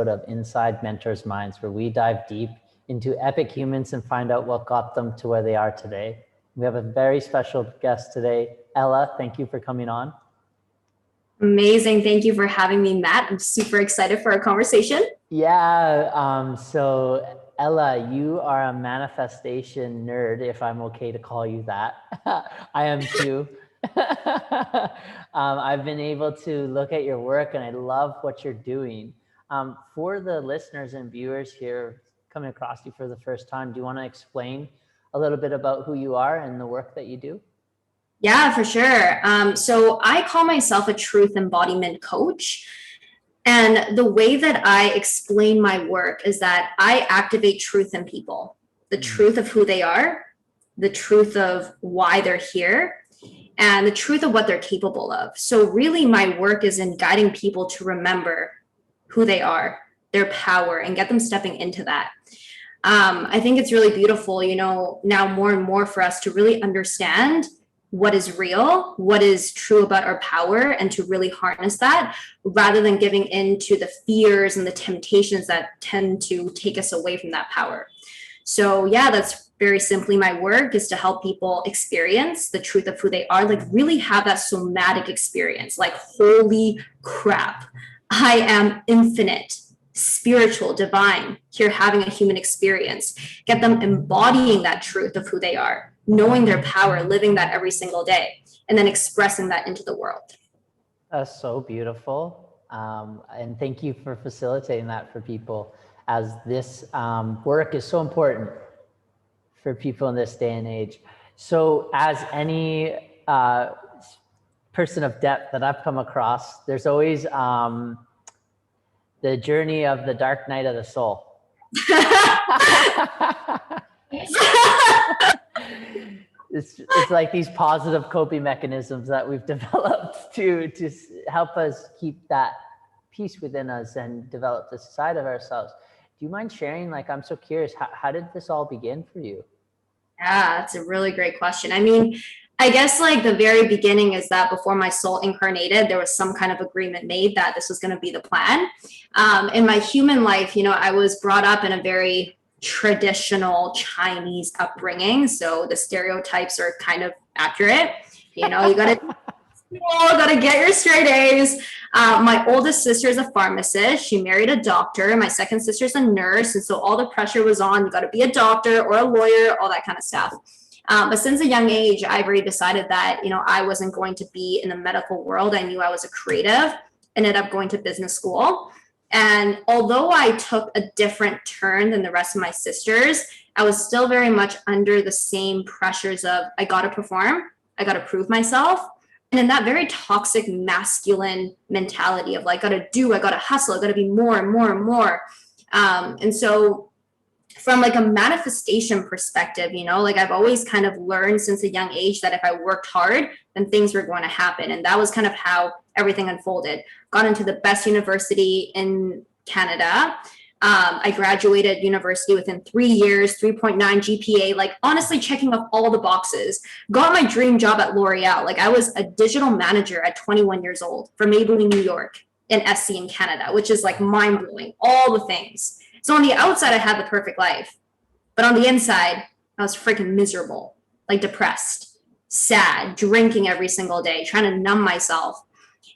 episode of Inside Mentors' Minds, where we dive deep into epic humans and find out what got them to where they are today. We have a very special guest today. Ella, thank you for coming on. Amazing. Thank you for having me, Matt. I'm super excited for our conversation. Yeah, so Ella, you are a manifestation nerd, if I'm okay to call you that. I am too. I've been able to look at your work and I love what you're doing. For the listeners and viewers here coming across you for the first time, do you want to explain a little bit about who you are and the work that you do? Yeah, for sure. So I call myself a truth embodiment coach. And the way that I explain my work is that I activate truth in people, the truth of who they are, the truth of why they're here, and the truth of what they're capable of. So really my work is in guiding people to remember who they are, their power, and get them stepping into that. I think it's really beautiful, now more and more for us to really understand what is real, what is true about our power, and to really harness that rather than giving in to the fears and the temptations that tend to take us away from that power. So yeah, that's very simply my work, is to help people experience the truth of who they are, like really have that somatic experience, like holy crap, I am infinite, spiritual, divine, here having a human experience. Get them embodying that truth of who they are, knowing their power, living that every single day, and then expressing that into the world. That's so beautiful. And thank you for facilitating that for people, as this work is so important for people in this day and age. So as any person of depth that I've come across, there's always the journey of the dark night of the soul. It's like these positive coping mechanisms that we've developed to help us keep that peace within us and develop this side of ourselves. Do you mind sharing? Like, I'm so curious, how did this all begin for you? Yeah, that's a really great question. I mean, I guess like the very beginning is that before my soul incarnated, there was some kind of agreement made that this was going to be the plan. In my human life, I was brought up in a very traditional Chinese upbringing. So the stereotypes are kind of accurate. You gotta get your straight A's. My oldest sister is a pharmacist. She married a doctor. My second sister's a nurse. And so all the pressure was on, you got to be a doctor or a lawyer, all that kind of stuff. But since a young age, I've already decided that, I wasn't going to be in the medical world. I knew I was a creative, ended up going to business school. And although I took a different turn than the rest of my sisters, I was still very much under the same pressures of, I got to perform, I got to prove myself. And in that very toxic masculine mentality of like, I got to hustle, I got to be more and more and more. And so from like a manifestation perspective, like I've always kind of learned since a young age that if I worked hard, then things were going to happen. And that was kind of how everything unfolded. Got into the best university in Canada. I graduated university within 3 years, 3.9 GPA, like honestly checking off all the boxes. Got my dream job at L'Oreal. Like I was a digital manager at 21 years old for Maybelline, New York, and SC in Canada, which is like mind blowing, all the things. So on the outside, I had the perfect life, but on the inside, I was freaking miserable, like depressed, sad, drinking every single day, trying to numb myself.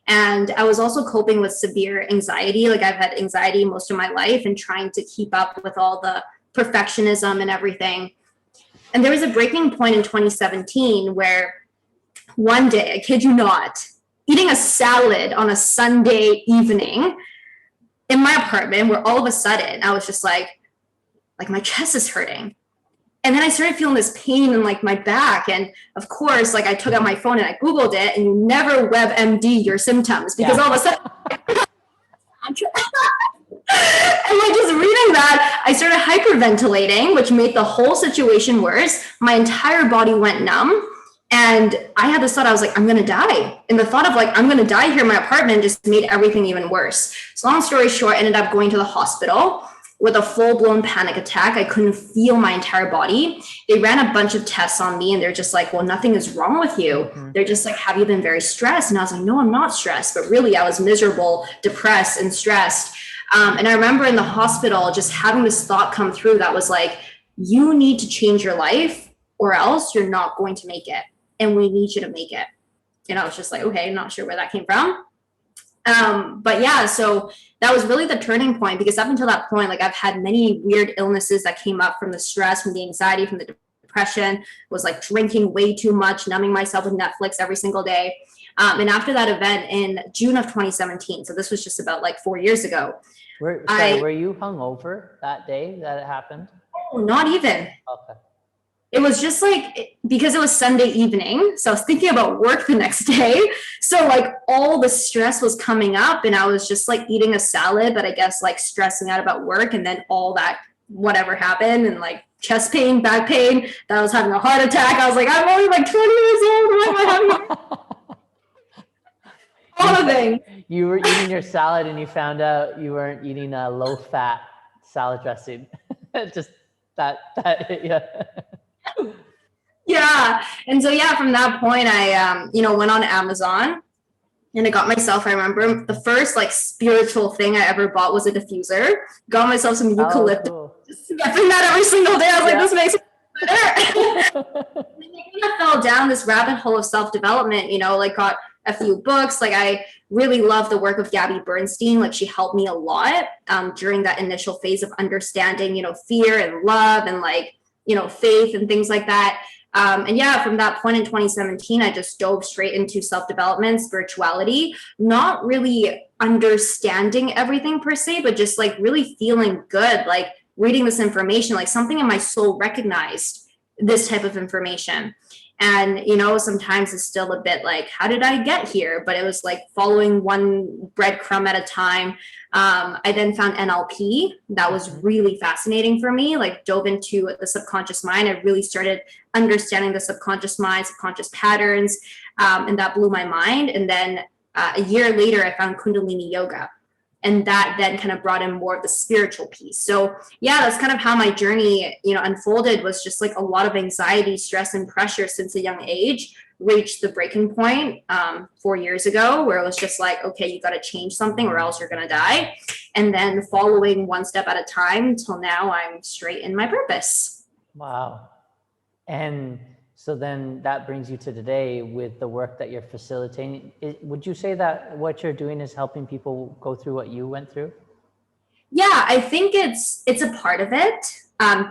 And I was also coping with severe anxiety. Like I've had anxiety most of my life and trying to keep up with all the perfectionism and everything. And there was a breaking point in 2017 where one day, I kid you not, eating a salad on a Sunday evening in my apartment, where all of a sudden I was just like my chest is hurting. And then I started feeling this pain in like my back. And of course, like I took out my phone and I Googled it, and you never WebMD your symptoms, because all of a sudden, and like just reading that, I started hyperventilating, which made the whole situation worse. My entire body went numb. And I had this thought, I was like, I'm going to die. And the thought of like, I'm going to die here in my apartment just made everything even worse. So long story short, I ended up going to the hospital with a full-blown panic attack. I couldn't feel my entire body. They ran a bunch of tests on me and they're just like, well, nothing is wrong with you. Mm-hmm. They're just like, have you been very stressed? And I was like, no, I'm not stressed. But really, I was miserable, depressed, and stressed. And I remember in the hospital just having this thought come through that was like, you need to change your life or else you're not going to make it. And we need you to make it. And I was just like, okay, not sure where that came from. But yeah, so that was really the turning point, because up until that point, like I've had many weird illnesses that came up from the stress, from the anxiety, from the depression, was like drinking way too much, numbing myself with Netflix every single day. And after that event in June of 2017, so this was just about like 4 years ago. Were you hungover that day that it happened? Oh, not even. Okay. It was just like, because it was Sunday evening, so I was thinking about work the next day. So like all the stress was coming up, and I was just like eating a salad, but I guess like stressing out about work, and then all that whatever happened, and like chest pain, back pain, that I was having a heart attack. I was like, I'm only like 20 years old. Why am I having all the things? You were eating your salad and you found out you weren't eating a low-fat salad dressing. Just that, yeah. Yeah. And so, yeah, from that point, I, went on Amazon and I got myself, I remember the first like spiritual thing I ever bought was a diffuser. Got myself some eucalyptus. Oh, cool. Just sniffing that every single day. I was like, this makes it better. I fell down this rabbit hole of self-development, like got a few books. Like I really love the work of Gabby Bernstein. Like she helped me a lot during that initial phase of understanding, fear and love and like, faith and things like that. And yeah, from that point in 2017, I just dove straight into self-development, spirituality, not really understanding everything per se, but just like really feeling good, like reading this information, like something in my soul recognized this type of information. And, sometimes it's still a bit like, how did I get here? But it was like following one breadcrumb at a time. I then found NLP. That was really fascinating for me, like dove into the subconscious mind. I really started understanding the subconscious mind, subconscious patterns, and that blew my mind. And then a year later, I found Kundalini yoga. And that then kind of brought in more of the spiritual piece. So yeah, that's kind of how my journey, unfolded, was just like a lot of anxiety, stress, and pressure since a young age reached the breaking point 4 years ago, where it was just like, okay, you got to change something or else you're going to die. And then following one step at a time till now, I'm straight in my purpose. Wow. And so then that brings you to today with the work that you're facilitating. Would you say that what you're doing is helping people go through what you went through? Yeah, I think it's a part of it.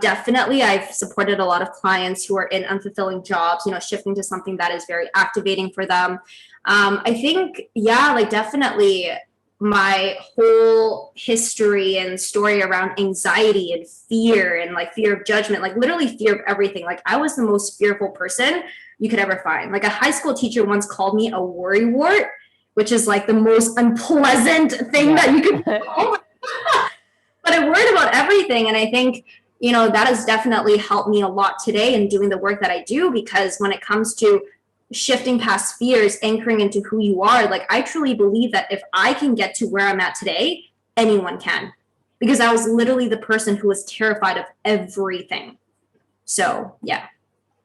Definitely, I've supported a lot of clients who are in unfulfilling jobs, shifting to something that is very activating for them. I think, yeah, like definitely my whole history and story around anxiety and fear and like fear of judgment, like literally fear of everything. Like I was the most fearful person you could ever find. Like a high school teacher once called me a worrywart, which is like the most unpleasant thing that you could call. But I worried about everything. And I think, that has definitely helped me a lot today in doing the work that I do, because when it comes to shifting past fears, anchoring into who you are, like I truly believe that if I can get to where I'm at today, anyone can, because I was literally the person who was terrified of everything. So yeah.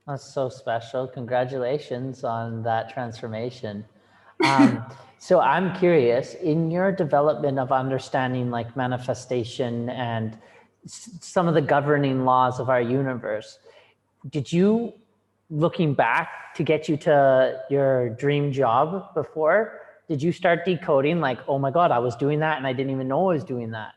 That's so special. Congratulations on that transformation. So I'm curious, in your development of understanding like manifestation and some of the governing laws of our universe, did you, looking back to get you to your dream job before, did you start decoding like, oh my God, I was doing that and I didn't even know I was doing that?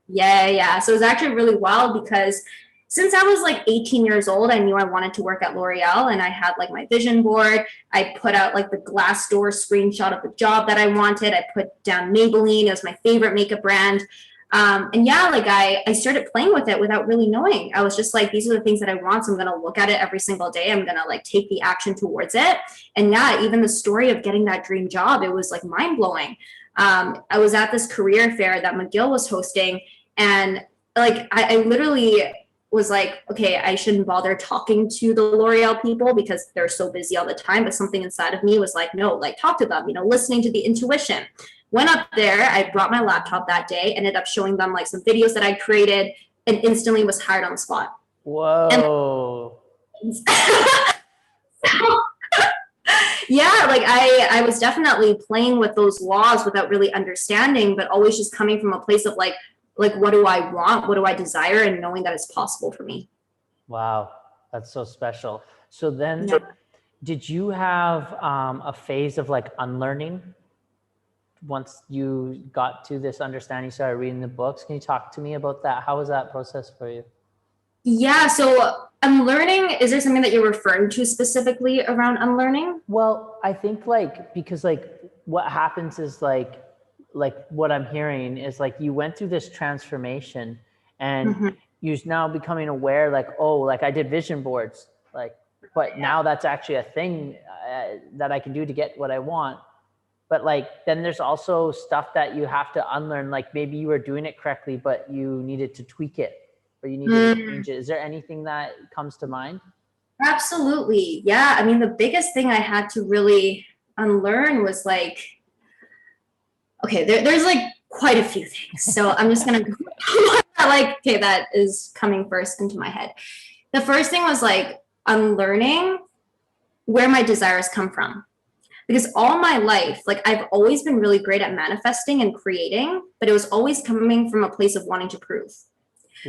Yeah. So it was actually really wild, because since I was like 18 years old, I knew I wanted to work at L'Oreal, and I had like my vision board. I put out like the Glassdoor screenshot of the job that I wanted. I put down Maybelline. It was my favorite makeup brand. And yeah, like I started playing with it without really knowing. I was just like, these are the things that I want. So I'm going to look at it every single day. I'm going to like take the action towards it. And yeah, even the story of getting that dream job, it was like mind blowing. I was at this career fair that McGill was hosting, and like, I literally was like, okay, I shouldn't bother talking to the L'Oreal people because they're so busy all the time. But something inside of me was like, no, like talk to them, listening to the intuition. Went up there, I brought my laptop that day, ended up showing them like some videos that I created, and instantly was hired on the spot. Whoa. Yeah, like I was definitely playing with those laws without really understanding, but always just coming from a place of like what do I want, what do I desire, and knowing that it's possible for me. Wow, that's so special. So then, Yeah. did you have a phase of like unlearning once you got to this understanding, started reading the books? Can you talk to me about that? How was that process for you? Yeah, so unlearning, is there something that you're referring to specifically around unlearning? Well, I think like, because like what happens is like what I'm hearing is like you went through this transformation and Mhm. you're now becoming aware like, oh, like I did vision boards, like, but now that's actually a thing that I can do to get what I want. But like, then there's also stuff that you have to unlearn. Like maybe you were doing it correctly, but you needed to tweak it or you needed to change it. Is there anything that comes to mind? Absolutely. Yeah. I mean, the biggest thing I had to really unlearn was like, okay, there's like quite a few things. So I'm just going to like, okay, that is coming first into my head. The first thing was like unlearning where my desires come from. Because all my life, like I've always been really great at manifesting and creating, but it was always coming from a place of wanting to prove.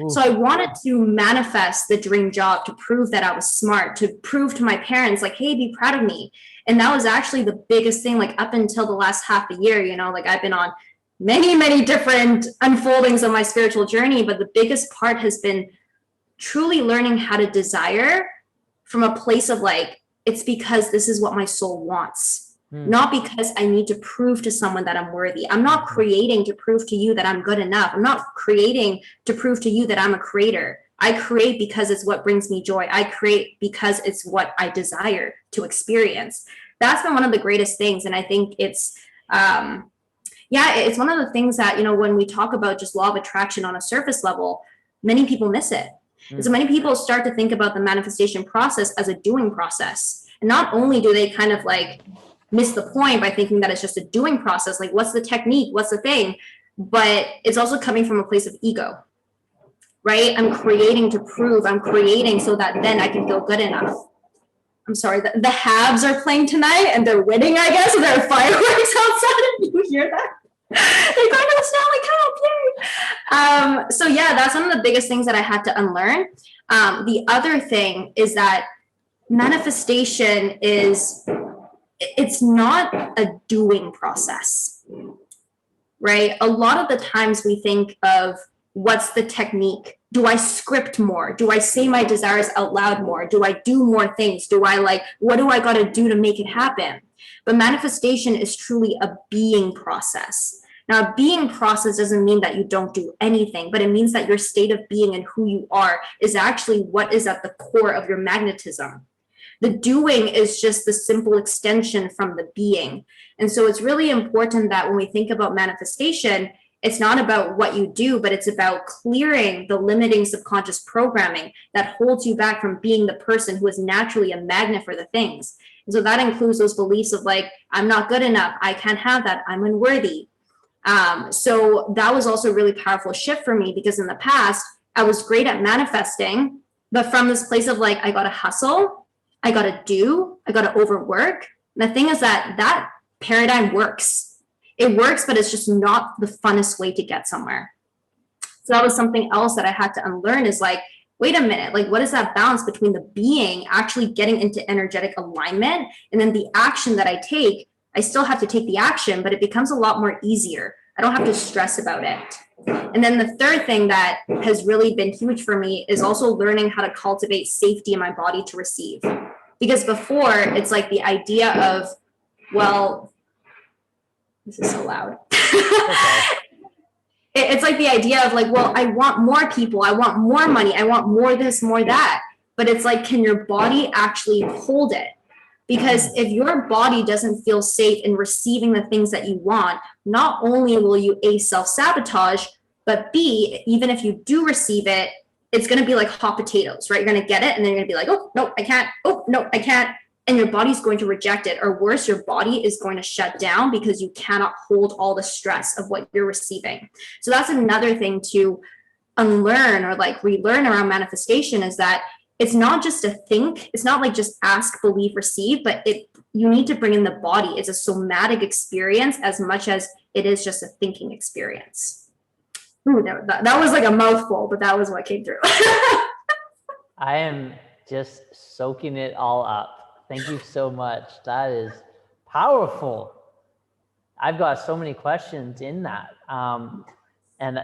So I Oof. wanted to manifest the dream job to prove that I was smart, to prove to my parents, like, hey, be proud of me. And that was actually the biggest thing, like up until the last half a year, you know, like I've been on many, many different unfoldings of my spiritual journey. But the biggest part has been truly learning how to desire from a place of like, it's because this is what my soul wants. Not because I need to prove to someone that I'm worthy. I'm not creating to prove to you that I'm good enough. I'm not creating to prove to you that I'm a creator. I create because it's what brings me joy. I create because it's what I desire to experience. That's been one of the greatest things. And I think it's, yeah, it's one of the things that, you know, when we talk about just law of attraction on a surface level, many people miss it. And so many people start to think about the manifestation process as a doing process. And not only do they kind of like miss the point by thinking that it's just a doing process, like what's the technique, what's the thing, but it's also coming from a place of ego, right? I'm creating to prove, I'm creating so that then I can feel good enough. I'm sorry, the Habs are playing tonight and they're winning, I guess, and there are fireworks outside. You hear that? They're going to the Stanley Cup, yay! So yeah, that's one of the biggest things that I had to unlearn. The other thing is that manifestation is, it's not a doing process, right? A lot of the times we think of what's the technique? Do I script more? Do I say my desires out loud more? Do I do more things? Do I like, what do I got to do to make it happen? But manifestation is truly a being process. Now, a being process doesn't mean that you don't do anything, but it means that your state of being and who you are is actually what is at the core of your magnetism. The doing is just the simple extension from the being. And so it's really important that when we think about manifestation, it's not about what you do, but it's about clearing the limiting subconscious programming that holds you back from being the person who is naturally a magnet for the things. And so that includes those beliefs of like, I'm not good enough, I can't have that, I'm unworthy. So that was also a really powerful shift for me, because in the past, I was great at manifesting, but from this place of like, I got to hustle, I got to do, I got to overwork. And the thing is that that paradigm works. It works, but it's just not the funnest way to get somewhere. So that was something else that I had to unlearn, is like, wait a minute, like what is that balance between the being actually getting into energetic alignment and then the action that I take? I still have to take the action, but it becomes a lot more easier. I don't have to stress about it. And then the third thing that has really been huge for me is also learning how to cultivate safety in my body to receive. Because before, it's like the idea of, well, this is so loud. It's like the idea of like, well, I want more people, I want more money, I want more this, more that. But it's like, can your body actually hold it? Because if your body doesn't feel safe in receiving the things that you want, not only will you A, self-sabotage, but B, even if you do receive it, it's going to be like hot potatoes, right? You're going to get it and then you're going to be like, oh, no, I can't. Oh, no, I can't. And your body's going to reject it. Or worse, your body is going to shut down because you cannot hold all the stress of what you're receiving. So that's another thing to unlearn or like relearn around manifestation, is that it's not just a think, it's not like just ask, believe, receive, but you need to bring in the body. It's a somatic experience as much as it is just a thinking experience. Ooh, that was like a mouthful, but that was what came through. I am just soaking it all up. Thank you so much. That is powerful. I've got so many questions in that. And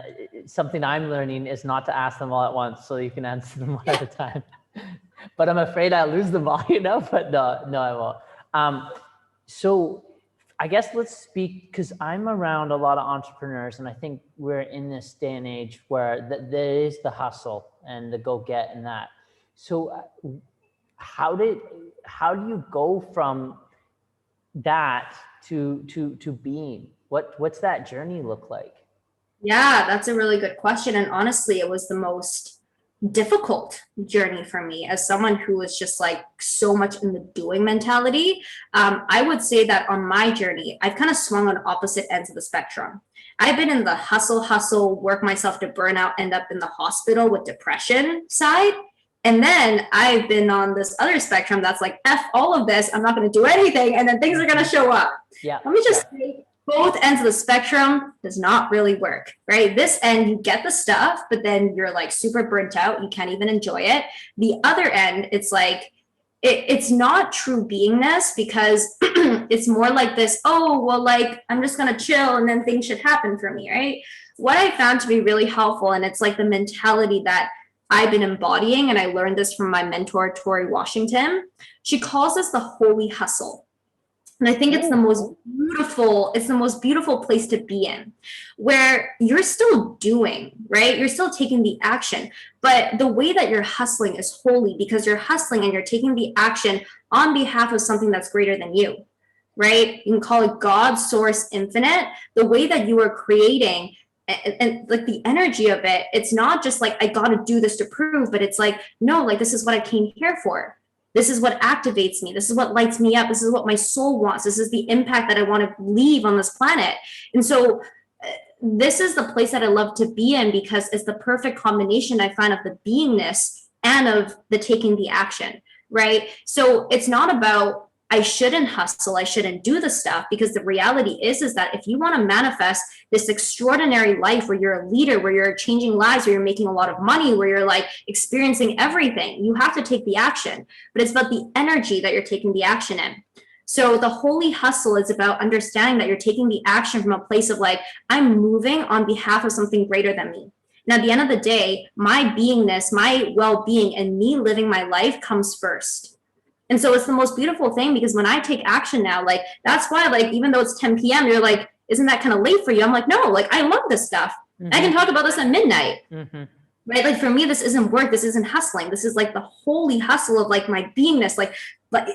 something I'm learning is not to ask them all at once so you can answer them one at a time. But I'm afraid I'll lose them all, but no, I won't. So I guess let's speak, because I'm around a lot of entrepreneurs, and I think we're in this day and age where there is the hustle and the go get and that. So how do you go from that to being? What's that journey look like? Yeah, that's a really good question. And honestly, it was the most difficult journey for me as someone who was just like so much in the doing mentality. I would say that on my journey, I've kind of swung on opposite ends of the spectrum. I've been in the hustle, work myself to burnout, end up in the hospital with depression side. And then I've been on this other spectrum that's like, F all of this, I'm not going to do anything, and then things are going to show up. Yeah. Let me just say, both ends of the spectrum does not really work, right? This end, you get the stuff, but then you're like super burnt out. You can't even enjoy it. The other end, it's like, it's not true beingness, because it's more like this, oh, well, like, I'm just going to chill and then things should happen for me, right? What I found to be really helpful, and it's like the mentality that I've been embodying, and I learned this from my mentor, Tori Washington. She calls this the holy hustle. And I think it's the most beautiful place to be in, where you're still doing, right? You're still taking the action, but the way that you're hustling is holy, because you're hustling and you're taking the action on behalf of something that's greater than you, right? You can call it God, source, infinite. The way that you are creating and like the energy of it, it's not just like, I got to do this to prove, but it's like, no, like, this is what I came here for. This is what activates me. This is what lights me up. This is what my soul wants. This is the impact that I want to leave on this planet. And so this is the place that I love to be in, because it's the perfect combination, I find, of the beingness and of the taking the action, right? So it's not about, I shouldn't hustle, I shouldn't do the stuff, because the reality is that if you want to manifest this extraordinary life where you're a leader, where you're changing lives, where you're making a lot of money, where you're like experiencing everything, you have to take the action. But it's about the energy that you're taking the action in. So the holy hustle is about understanding that you're taking the action from a place of like, I'm moving on behalf of something greater than me. And at the end of the day, my beingness, my well-being, and me living my life comes first. And so it's the most beautiful thing, because when I take action now, like, that's why, like, even though it's 10 p.m., you're like, isn't that kind of late for you? I'm like, no, like, I love this stuff. Mm-hmm. I can talk about this at midnight. Mm-hmm. Right? Like, for me, this isn't work. This isn't hustling. This is like the holy hustle of like my beingness. Like,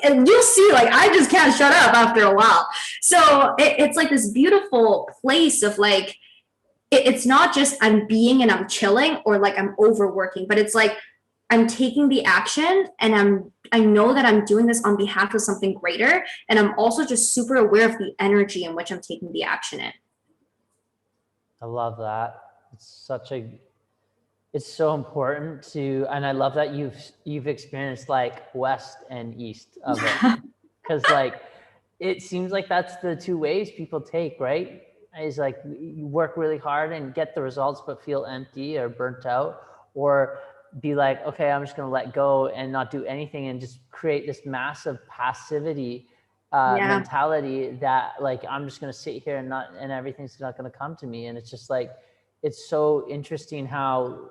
and you'll see, like, I just can't shut up after a while. So it's like this beautiful place of like, it's not just I'm being and I'm chilling, or like I'm overworking, but it's like, I'm taking the action, and I know that I'm doing this on behalf of something greater. And I'm also just super aware of the energy in which I'm taking the action in. I love that. It's so important to, and I love that you've experienced like west and east of it. Cause like, it seems like that's the two ways people take, right? Is like, you work really hard and get the results, but feel empty or burnt out, or be like, okay, I'm just going to let go and not do anything, and just create this massive passivity mentality that like, I'm just going to sit here and everything's not going to come to me. And it's just like, it's so interesting how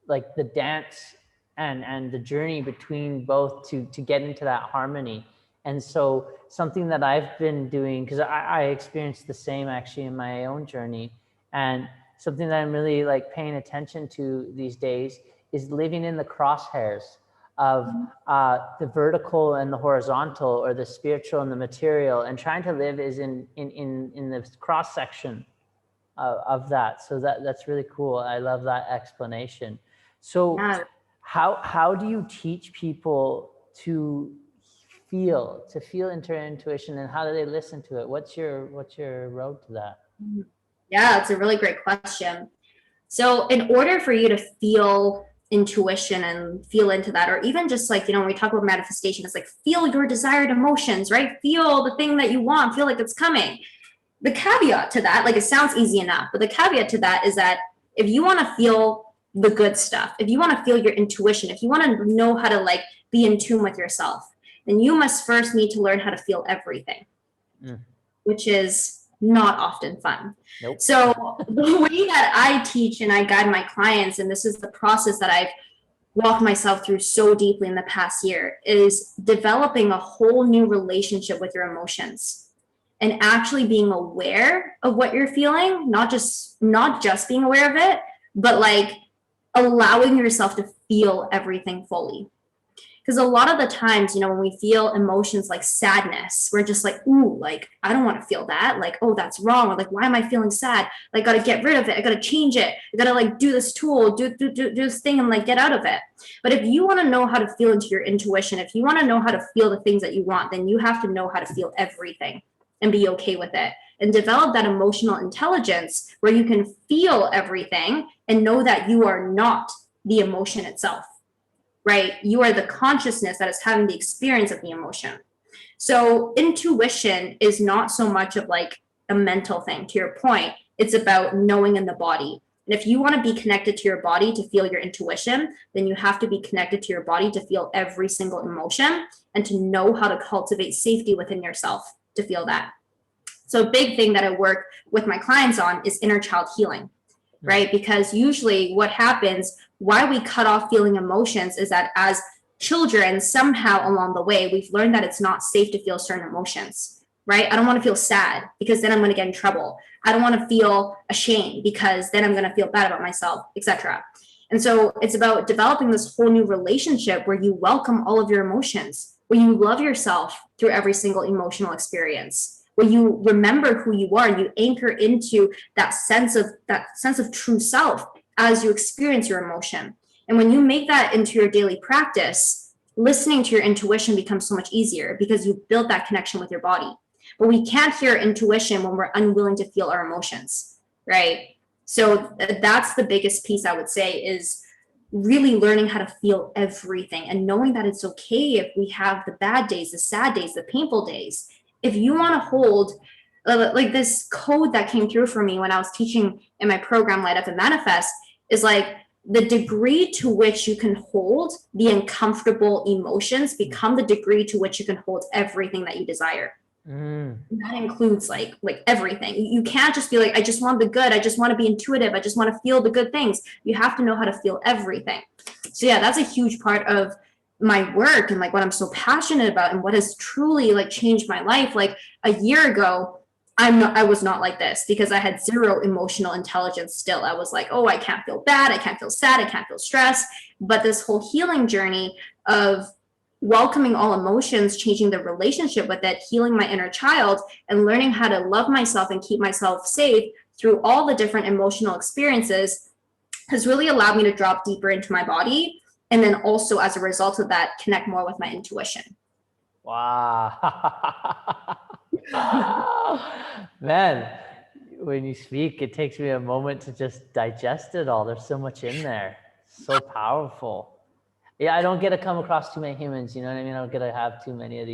like the dance and the journey between both to get into that harmony. And so something that I've been doing, because I experienced the same actually in my own journey, and something that I'm really like paying attention to these days is living in the crosshairs of the vertical and the horizontal, or the spiritual and the material, and trying to live is in the cross section of that. So that's really cool. I love that explanation. So how do you teach people to feel into their intuition, and how do they listen to it? What's your road to that? Yeah, it's a really great question. So in order for you to feel intuition and feel into that. Or even just like, when we talk about manifestation, it's like, feel your desired emotions, right? Feel the thing that you want, feel like it's coming. The caveat to that, like, it sounds easy enough, but the caveat to that is that if you want to feel the good stuff, if you want to feel your intuition, if you want to know how to like be in tune with yourself, then you must first need to learn how to feel everything, which is not often fun. Nope. So the way that I teach and I guide my clients, and this is the process that I've walked myself through so deeply in the past year, is developing a whole new relationship with your emotions and actually being aware of what you're feeling, not just being aware of it, but like allowing yourself to feel everything fully. Because a lot of the times, when we feel emotions like sadness, we're just like, ooh, like, I don't want to feel that. Like, oh, that's wrong. Or like, why am I feeling sad? Like, I got to get rid of it. I got to change it. I got to like do this tool, do this thing and like get out of it. But if you want to know how to feel into your intuition, if you want to know how to feel the things that you want, then you have to know how to feel everything and be okay with it. And develop that emotional intelligence where you can feel everything and know that you are not the emotion itself. Right? You are the consciousness that is having the experience of the emotion. So intuition is not so much of like a mental thing, to your point. It's about knowing in the body. And if you want to be connected to your body to feel your intuition, then you have to be connected to your body to feel every single emotion and to know how to cultivate safety within yourself to feel that. So a big thing that I work with my clients on is inner child healing. Right? Because usually what happens, why we cut off feeling emotions, is that as children, somehow along the way, we've learned that it's not safe to feel certain emotions, right? I don't want to feel sad because then I'm going to get in trouble. I don't want to feel ashamed because then I'm going to feel bad about myself, etc. And so it's about developing this whole new relationship where you welcome all of your emotions, where you love yourself through every single emotional experience, where you remember who you are and you anchor into that sense of true self as you experience your emotion. And when you make that into your daily practice, listening to your intuition becomes so much easier because you've built that connection with your body. But we can't hear intuition when we're unwilling to feel our emotions, right? So that's the biggest piece, I would say, is really learning how to feel everything and knowing that it's okay if we have the bad days, the sad days, the painful days. If you want to hold, like this code that came through for me when I was teaching in my program, Light Up and Manifest, is like the degree to which you can hold the uncomfortable emotions become the degree to which you can hold everything that you desire. That includes like everything. You can't just be like, I just want the good. I just want to be intuitive. I just want to feel the good things. You have to know how to feel everything. So yeah, that's a huge part of my work and like what I'm so passionate about and what has truly like changed my life. Like a year ago, I was not like this because I had zero emotional intelligence still. I was like, oh, I can't feel bad. I can't feel sad. I can't feel stressed. But this whole healing journey of welcoming all emotions, changing the relationship with it, healing my inner child, and learning how to love myself and keep myself safe through all the different emotional experiences has really allowed me to drop deeper into my body. And then also, as a result of that, connect more with my intuition. Wow. Man, when you speak, it takes me a moment to just digest it all. There's so much in there. So powerful. Yeah, I don't get to come across too many humans, you know what I mean? I don't get to have too many of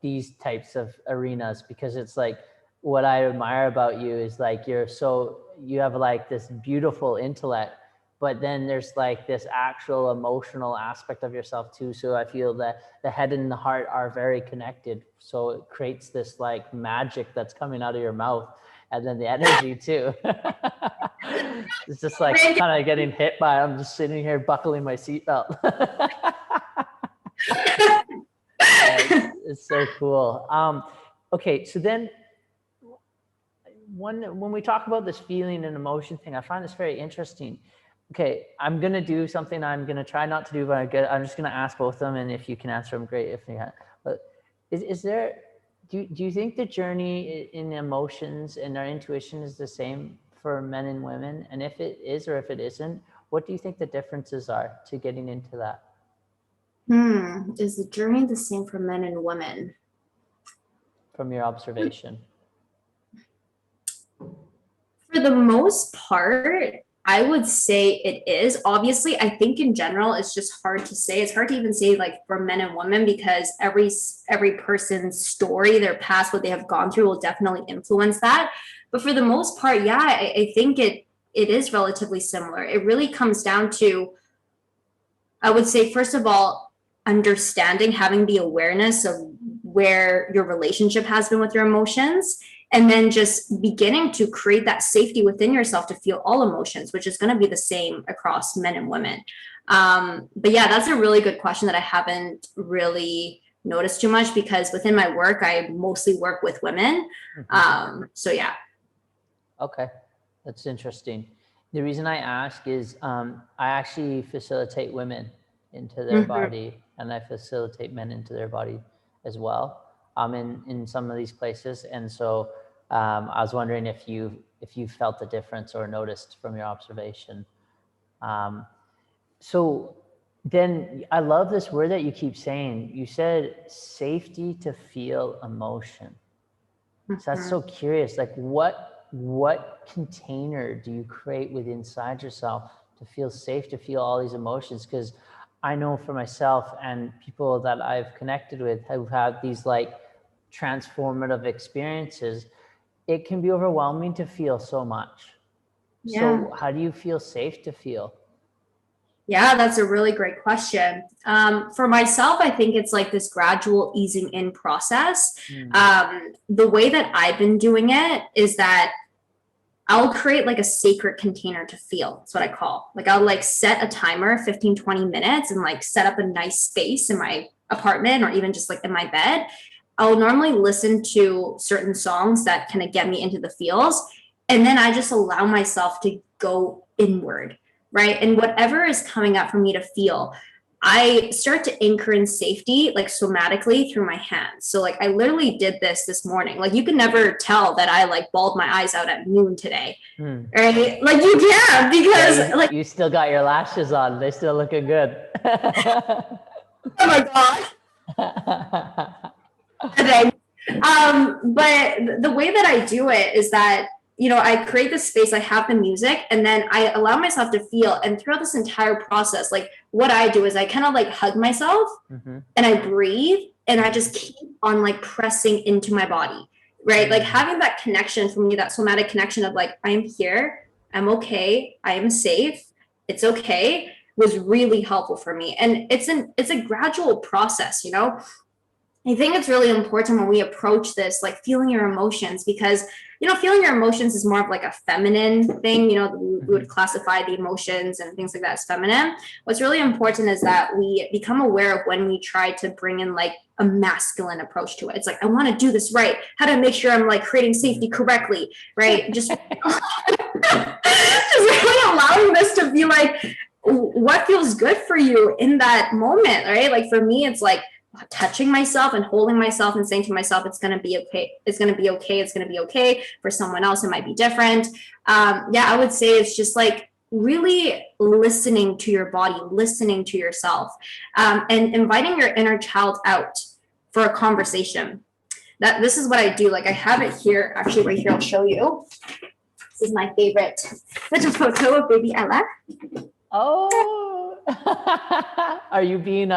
these types of arenas, because it's like, what I admire about you is like, you have like this beautiful intellect, but then there's like this actual emotional aspect of yourself too. So I feel that the head and the heart are very connected. So it creates this like magic that's coming out of your mouth, and then the energy too. It's just like kind of getting hit by, I'm just sitting here buckling my seatbelt. It's so cool. Okay, so then when we talk about this feeling and emotion thing, I find this very interesting. Okay, I'm going to do something I'm going to try not to do, but I'm just going to ask both of them, and if you can answer them, great. If you can. But is there, do you think the journey in emotions and our intuition is the same for men and women? And if it is, or if it isn't, what do you think the differences are to getting into that? Is the journey the same for men and women? From your observation. For the most part, I would say it is. Obviously, I think in general, it's just hard to say. It's hard to even say like for men and women because every person's story, their past, what they have gone through will definitely influence that. But for the most part, yeah, I think it is relatively similar. It really comes down to, I would say, first of all, understanding, having the awareness of where your relationship has been with your emotions, and then just beginning to create that safety within yourself to feel all emotions, which is going to be the same across men and women. But yeah, that's a really good question that I haven't really noticed too much because within my work, I mostly work with women. So yeah. Okay, that's interesting. The reason I ask is I actually facilitate women into their body, and I facilitate men into their body as well in some of these places. And so I was wondering if you felt the difference or noticed from your observation. So then I love this word that you keep saying. You said safety to feel emotion. So that's so curious. Like what container do you create within inside yourself to feel safe, to feel all these emotions? Because I know for myself and people that I've connected with who've had these like transformative experiences, it can be overwhelming to feel so much. Yeah. So how do you feel safe to feel? Yeah, that's a really great question. For myself, I think it's like this gradual easing in process. The way that I've been doing it is that I'll create like a sacred container to feel. That's what I call. Like I'll like set a timer, 15, 20 minutes and like set up a nice space in my apartment or even just like in my bed. I'll normally listen to certain songs that kind of get me into the feels. And then I just allow myself to go inward, right? And whatever is coming up for me to feel, I start to anchor in safety, like somatically through my hands. So like I literally did this morning. Like you can never tell that I like bawled my eyes out at noon today, right? Like you can because like you still got your lashes on. They're still looking good. oh my gosh. But the way that I do it is that, you know, I create this space, I have the music, and then I allow myself to feel. And throughout this entire process, like what I do is I kind of like hug myself and I breathe and I just keep on like pressing into my body, right? Like having that connection for me, that somatic connection of like, I am here, I'm okay, I am safe, it's okay, was really helpful for me. And it's a gradual process, you know? I think it's really important when we approach this, like feeling your emotions, because, you know, feeling your emotions is more of like a feminine thing. You know, we would classify the emotions and things like that as feminine. What's really important is that we become aware of when we try to bring in like a masculine approach to it. It's like, I want to do this right. How to make sure I'm like creating safety correctly, right? Just really allowing this to be like what feels good for you in that moment, right? Like for me, it's like touching myself and holding myself and saying to myself, it's going to be okay. It's going to be okay. It's going to be okay. For someone else, it might be different. Yeah, I would say it's just like really listening to your body, listening to yourself, and inviting your inner child out for a conversation. This is what I do. Like I have it here, actually right here. I'll show you. This is my favorite little photo of baby Ella. Oh, are you being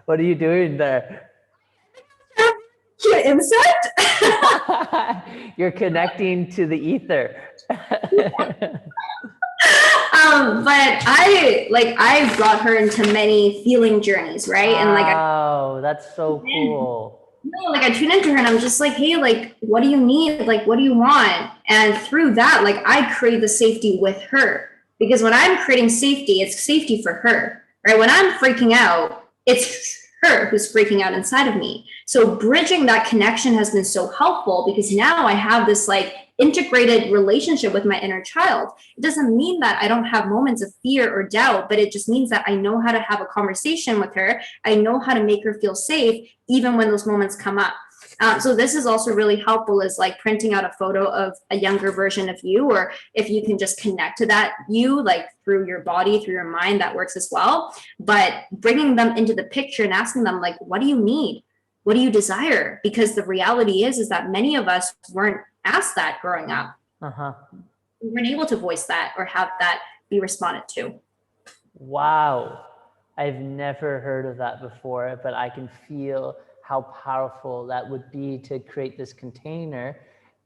what are you doing there? Cute insect. You're connecting to the ether. But I brought her into many feeling journeys, right? And like, oh, that's so cool. No, like I tune into her and I'm just like, hey, like, what do you need? Like, what do you want? And through that, like, I create the safety with her, because when I'm creating safety, it's safety for her, right? When I'm freaking out, it's her who's freaking out inside of me. So bridging that connection has been so helpful, because now I have this like integrated relationship with my inner child. It doesn't mean that I don't have moments of fear or doubt, but it just means that I know how to have a conversation with her. I know how to make her feel safe, even when those moments come up. So this is also really helpful, is like printing out a photo of a younger version of you, or if you can just connect to that you, like through your body, through your mind, that works as well. But bringing them into the picture and asking them like, what do you need? What do you desire? Because the reality is that many of us weren't asked that growing up. we weren't able to voice that or have that be responded to. Wow. I've never heard of that before, but I can feel how powerful that would be to create this container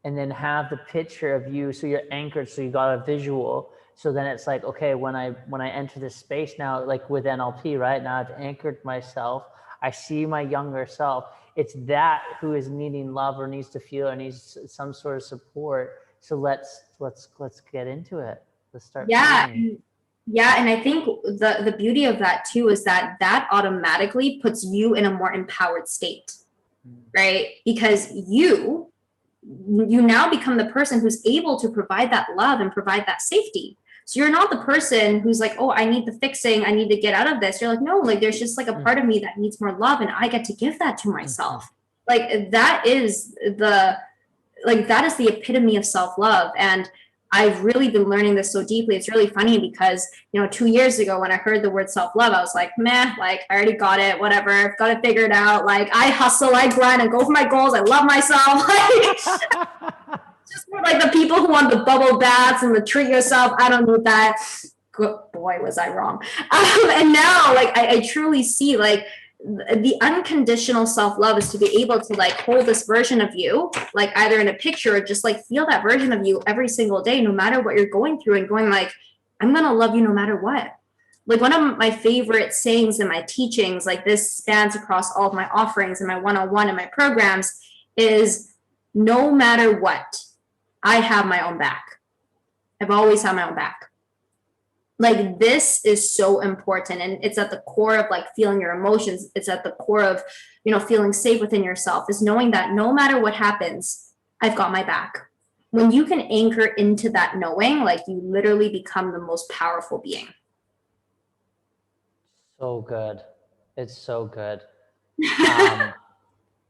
and then have the picture of you. So you're anchored, so you got a visual. So then it's like, okay, when I enter this space now, like with NLP, right now I've anchored myself. I see my younger self. It's that who is needing love or needs to feel or needs some sort of support. So let's get into it. Let's start. Yeah. Feeling. Yeah. And I think the beauty of that too is that automatically puts you in a more empowered state, right? Because you now become the person who's able to provide that love and provide that safety. So you're not the person who's like, oh, I need the fixing, I need to get out of this. You're like, no, like there's just like a part of me that needs more love and I get to give that to myself. Like that is the epitome of self-love. And I've really been learning this so deeply. It's really funny because, 2 years ago when I heard the word self-love, I was like, meh, like I already got it, whatever, I've got it figured out. Like I hustle, I grind, I go for my goals, I love myself. Like, just for like the people who want the bubble baths and the treat yourself, I don't need that. Good boy, was I wrong. And now like I truly see like the unconditional self-love is to be able to like hold this version of you, like either in a picture or just like feel that version of you every single day, no matter what you're going through, and going like, I'm going to love you no matter what. Like one of my favorite sayings in my teachings, like this spans across all of my offerings and my one-on-one and my programs, is no matter what, I have my own back. I've always had my own back. Like this is so important, and it's at the core of like feeling your emotions. It's at the core of, feeling safe within yourself, is knowing that no matter what happens, I've got my back. When you can anchor into that knowing, like you literally become the most powerful being. So good. It's so good. I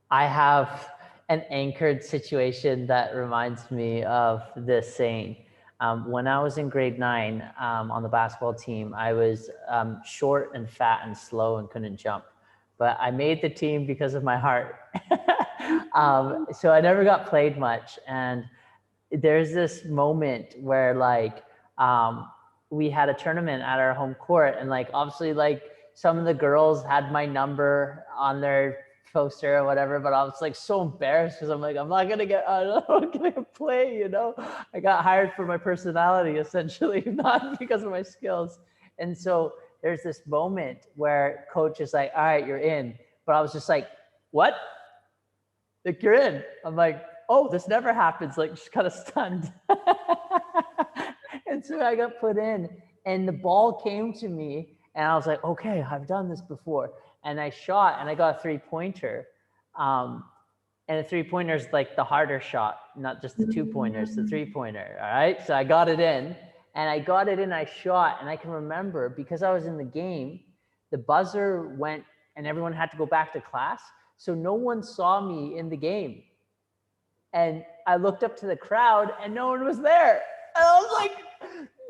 have an anchored situation that reminds me of this saying. When I was in grade 9 on the basketball team, I was short and fat and slow and couldn't jump. But I made the team because of my heart. So I never got played much. And there's this moment where like we had a tournament at our home court, and like obviously like some of the girls had my number on their poster or whatever, but I was like so embarrassed because I'm like, I'm not gonna play, I got hired for my personality essentially, not because of my skills. And so there's this moment where coach is like, all right, you're in. But I was just like, what? Like, you're in. I'm like, oh, this never happens. Like, just kind of stunned. And so I got put in, and the ball came to me, and I was like, okay, I've done this before. And I shot, and I got a 3-pointer. And a 3-pointer is like the harder shot, not just the 2-pointers, the 3-pointer. All right. So I got it in, I shot. And I can remember, because I was in the game, the buzzer went and everyone had to go back to class. So no one saw me in the game. And I looked up to the crowd and no one was there. And I was like,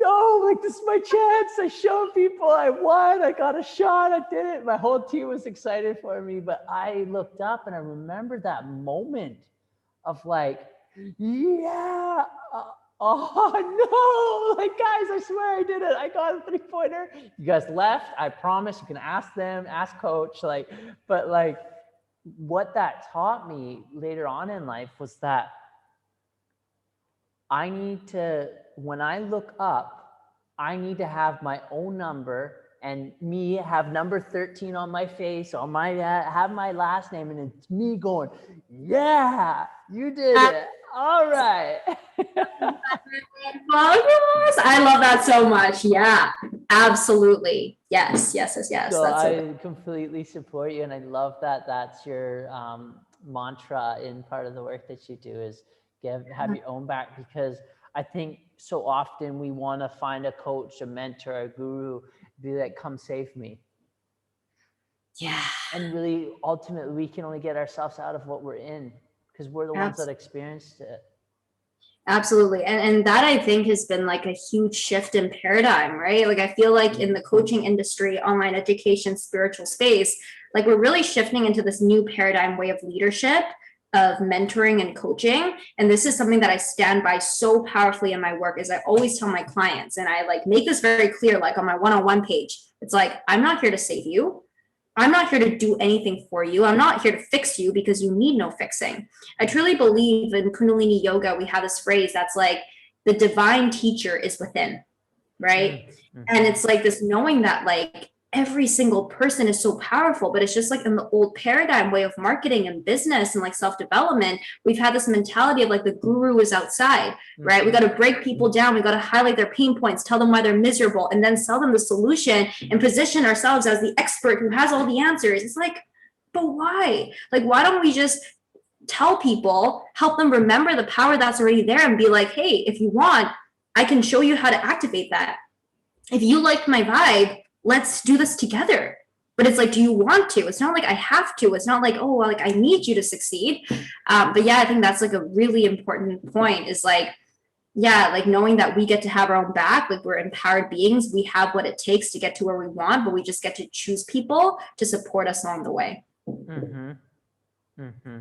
no, like this is my chance. I showed people, I won, I got a shot, I did it. My whole team was excited for me. But I looked up and I remembered that moment of like, yeah, oh no, like guys, I swear I did it. I got a 3-pointer. You guys left. I promise you can ask them, ask coach. Like, but like what that taught me later on in life was that I need to, when I look up, I need to have my own number and me have number 13 on my face, on my, have my last name, and it's me going, yeah, you did it. All right. I love that so much. Yeah, absolutely. Yes. So I completely support you. And I love that that's your mantra in part of the work that you do, is have your own back, because I think so often we want to find a coach, a mentor, a guru, be like, come save me. Yeah. And really, ultimately, we can only get ourselves out of what we're in because we're the ones that experienced it. Absolutely. And that I think has been like a huge shift in paradigm, right? Like I feel like in the coaching industry, online education, spiritual space, like we're really shifting into this new paradigm way of leadership of mentoring and coaching. And this is something that I stand by so powerfully in my work, is I always tell my clients, and I like make this very clear, like on my one-on-one page, it's like, I'm not here to save you. I'm not here to do anything for you. I'm not here to fix you because you need no fixing. I truly believe in Kundalini yoga, we have this phrase that's like, the divine teacher is within, right? Mm-hmm. And it's like this knowing that like every single person is so powerful, but it's just like in the old paradigm way of marketing and business and like self-development, we've had this mentality of like the guru is outside, right? We got to break people down. We got to highlight their pain points, tell them why they're miserable, and then sell them the solution and position ourselves as the expert who has all the answers. It's like, but why? Like, why don't we just tell people, help them remember the power that's already there and be like, hey, if you want, I can show you how to activate that. If you like my vibe, let's do this together. But it's like, do you want to? It's not like I have to. It's not like, oh, well, like I need you to succeed. But yeah, I think that's like a really important point, is like, yeah, like knowing that we get to have our own back, like we're empowered beings. We have what it takes to get to where we want, but we just get to choose people to support us along the way. Mm-hmm. Mm-hmm.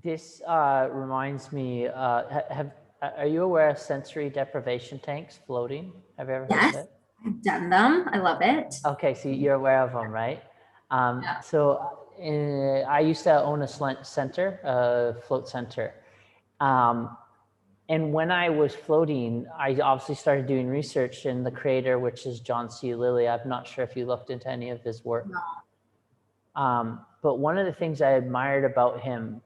This reminds me, are you aware of sensory deprivation tanks floating? Have you ever heard of it? I've done them. I love it. Okay, so you're aware of them, right? Yeah. So I used to own a float center. And when I was floating, I obviously started doing research in the creator, which is John C. Lilly. I'm not sure if you looked into any of his work. No. But one of the things I admired about him,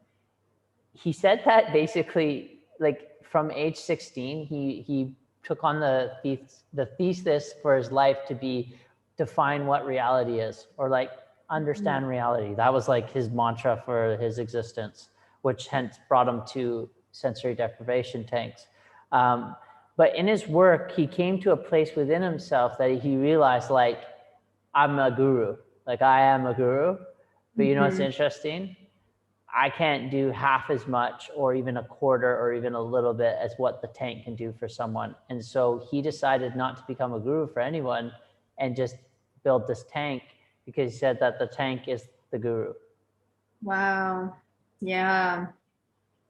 he said that basically, like from age 16, he took on the thesis for his life to be define what reality is, or like understand reality. That was like his mantra for his existence, which hence brought him to sensory deprivation tanks. But in his work, he came to a place within himself that he realized, like, I'm a guru, like I am a guru. But you know what's interesting? I can't do half as much or even a quarter or even a little bit as what the tank can do for someone. And so he decided not to become a guru for anyone and just build this tank, because he said that the tank is the guru. Wow. Yeah.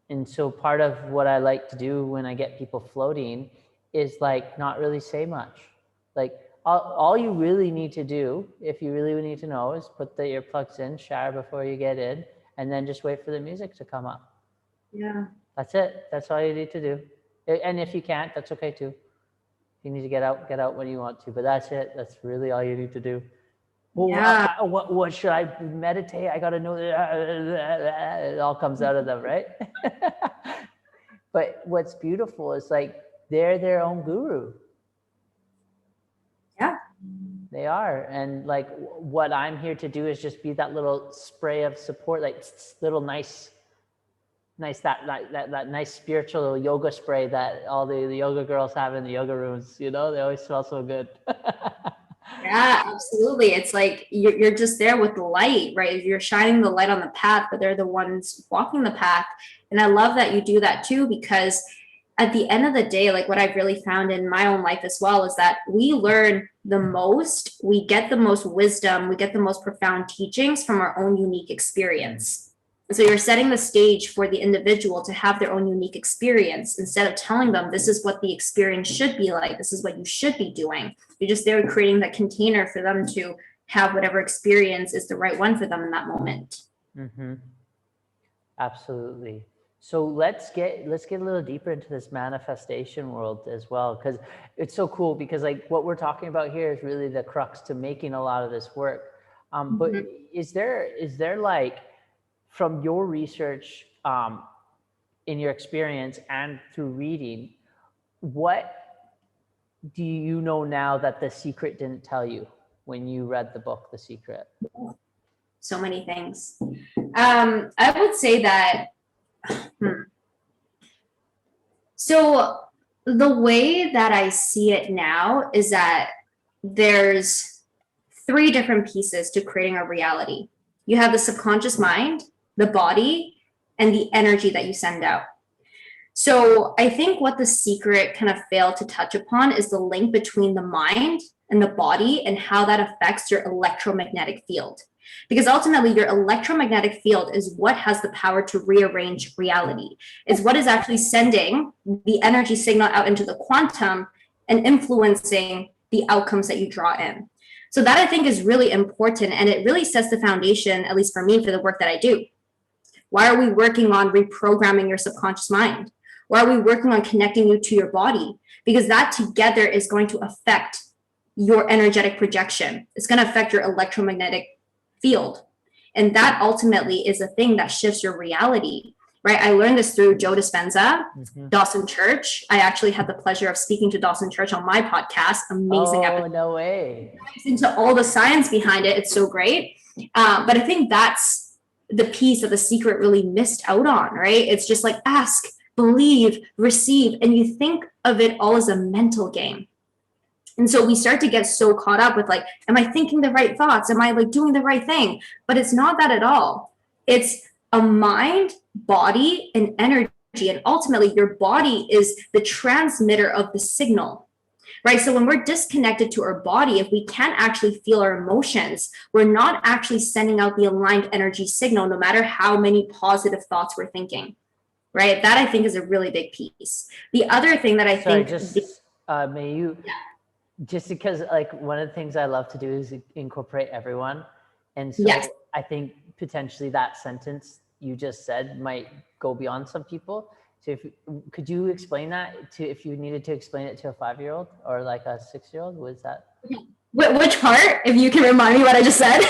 And so part of what I like to do when I get people floating is like not really say much. Like all you really need to do, if you really need to know, is put the earplugs in, shower before you get in, and then just wait for the music to come up. Yeah. That's it. That's all you need to do. And if you can't, that's okay too. If you need to get out when you want to, but that's it. That's really all you need to do. Well, Yeah. what should I meditate? I got to know that it all comes out of them, right? But what's beautiful is like they're their own guru. Yeah. They are. And like what I'm here to do is just be that little spray of support, like little nice that nice spiritual yoga spray that all the yoga girls have in the yoga rooms, you know, they always smell so good. Yeah, absolutely. It's like you're just there with the light, right? You're shining the light on the path, but they're the ones walking the path. And I love that you do that too, because at the end of the day, like what I've really found in my own life as well is that we learn the most, we get the most wisdom, we get the most profound teachings from our own unique experience. So you're setting the stage for the individual to have their own unique experience instead of telling them this is what the experience should be like, this is what you should be doing. You're just there creating that container for them to have whatever experience is the right one for them in that moment. Mm-hmm. Absolutely. So let's get a little deeper into this manifestation world as well, because it's so cool, because like what we're talking about here is really the crux to making a lot of this work. But is there like, from your research, in your experience and through reading, what do you know now that The Secret didn't tell you when you read the book, The Secret? So many things. I would say that, so the way that I see it now is that there's 3 different pieces to creating a reality. You have the subconscious mind, the body, and the energy that you send out. So I think what The Secret kind of failed to touch upon is the link between the mind and the body and how that affects your electromagnetic field. Because ultimately your electromagnetic field is what has the power to rearrange reality. It's what is actually sending the energy signal out into the quantum and influencing the outcomes that you draw in. So that I think is really important, and it really sets the foundation, at least for me, for the work that I do. Why are we working on reprogramming your subconscious mind? Why are we working on connecting you to your body? Because that together is going to affect your energetic projection. It's going to affect your electromagnetic field. And that ultimately is a thing that shifts your reality, right? I learned this through Joe Dispenza, Dawson Church. I actually had the pleasure of speaking to Dawson Church on my podcast. Amazing episode. Oh, no way. Into all the science behind it. It's so great. But I think that's the piece that The Secret really missed out on, right? It's just like ask, believe, receive, and you think of it all as a mental game. And so we start to get so caught up with like, am I thinking the right thoughts? Am I like doing the right thing? But it's not that at all. It's a mind, body, and energy. And ultimately your body is the transmitter of the signal, right? So when we're disconnected to our body, if we can't actually feel our emotions, we're not actually sending out the aligned energy signal, no matter how many positive thoughts we're thinking, right? That I think is a really big piece. The other thing that I think... may you... Yeah. Just because like one of the things I love to do is incorporate everyone. And so yes. I think potentially that sentence you just said might go beyond some people. So could you explain that if you needed to explain it to a 5-year-old or like a 6-year-old? Was that? Which part? If you can remind me what I just said.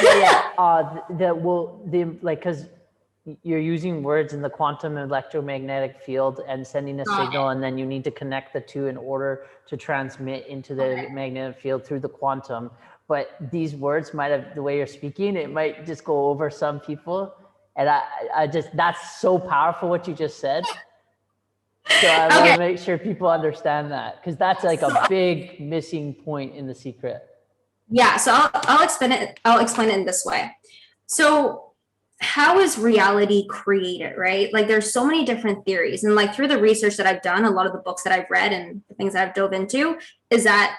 Because you're using words in the quantum electromagnetic field and sending a signal, and then you need to connect the two in order to transmit into the magnetic field through the quantum. But these words might have, the way you're speaking, it might just go over some people. And I just, that's so powerful what you just said. So I want to make sure people understand that, because that's like a big missing point in The Secret. Yeah, so I'll explain it. I'll explain it in this way. So how is reality created, right? Like there's so many different theories, and like through the research that I've done, a lot of the books that I've read and the things that I've dove into is that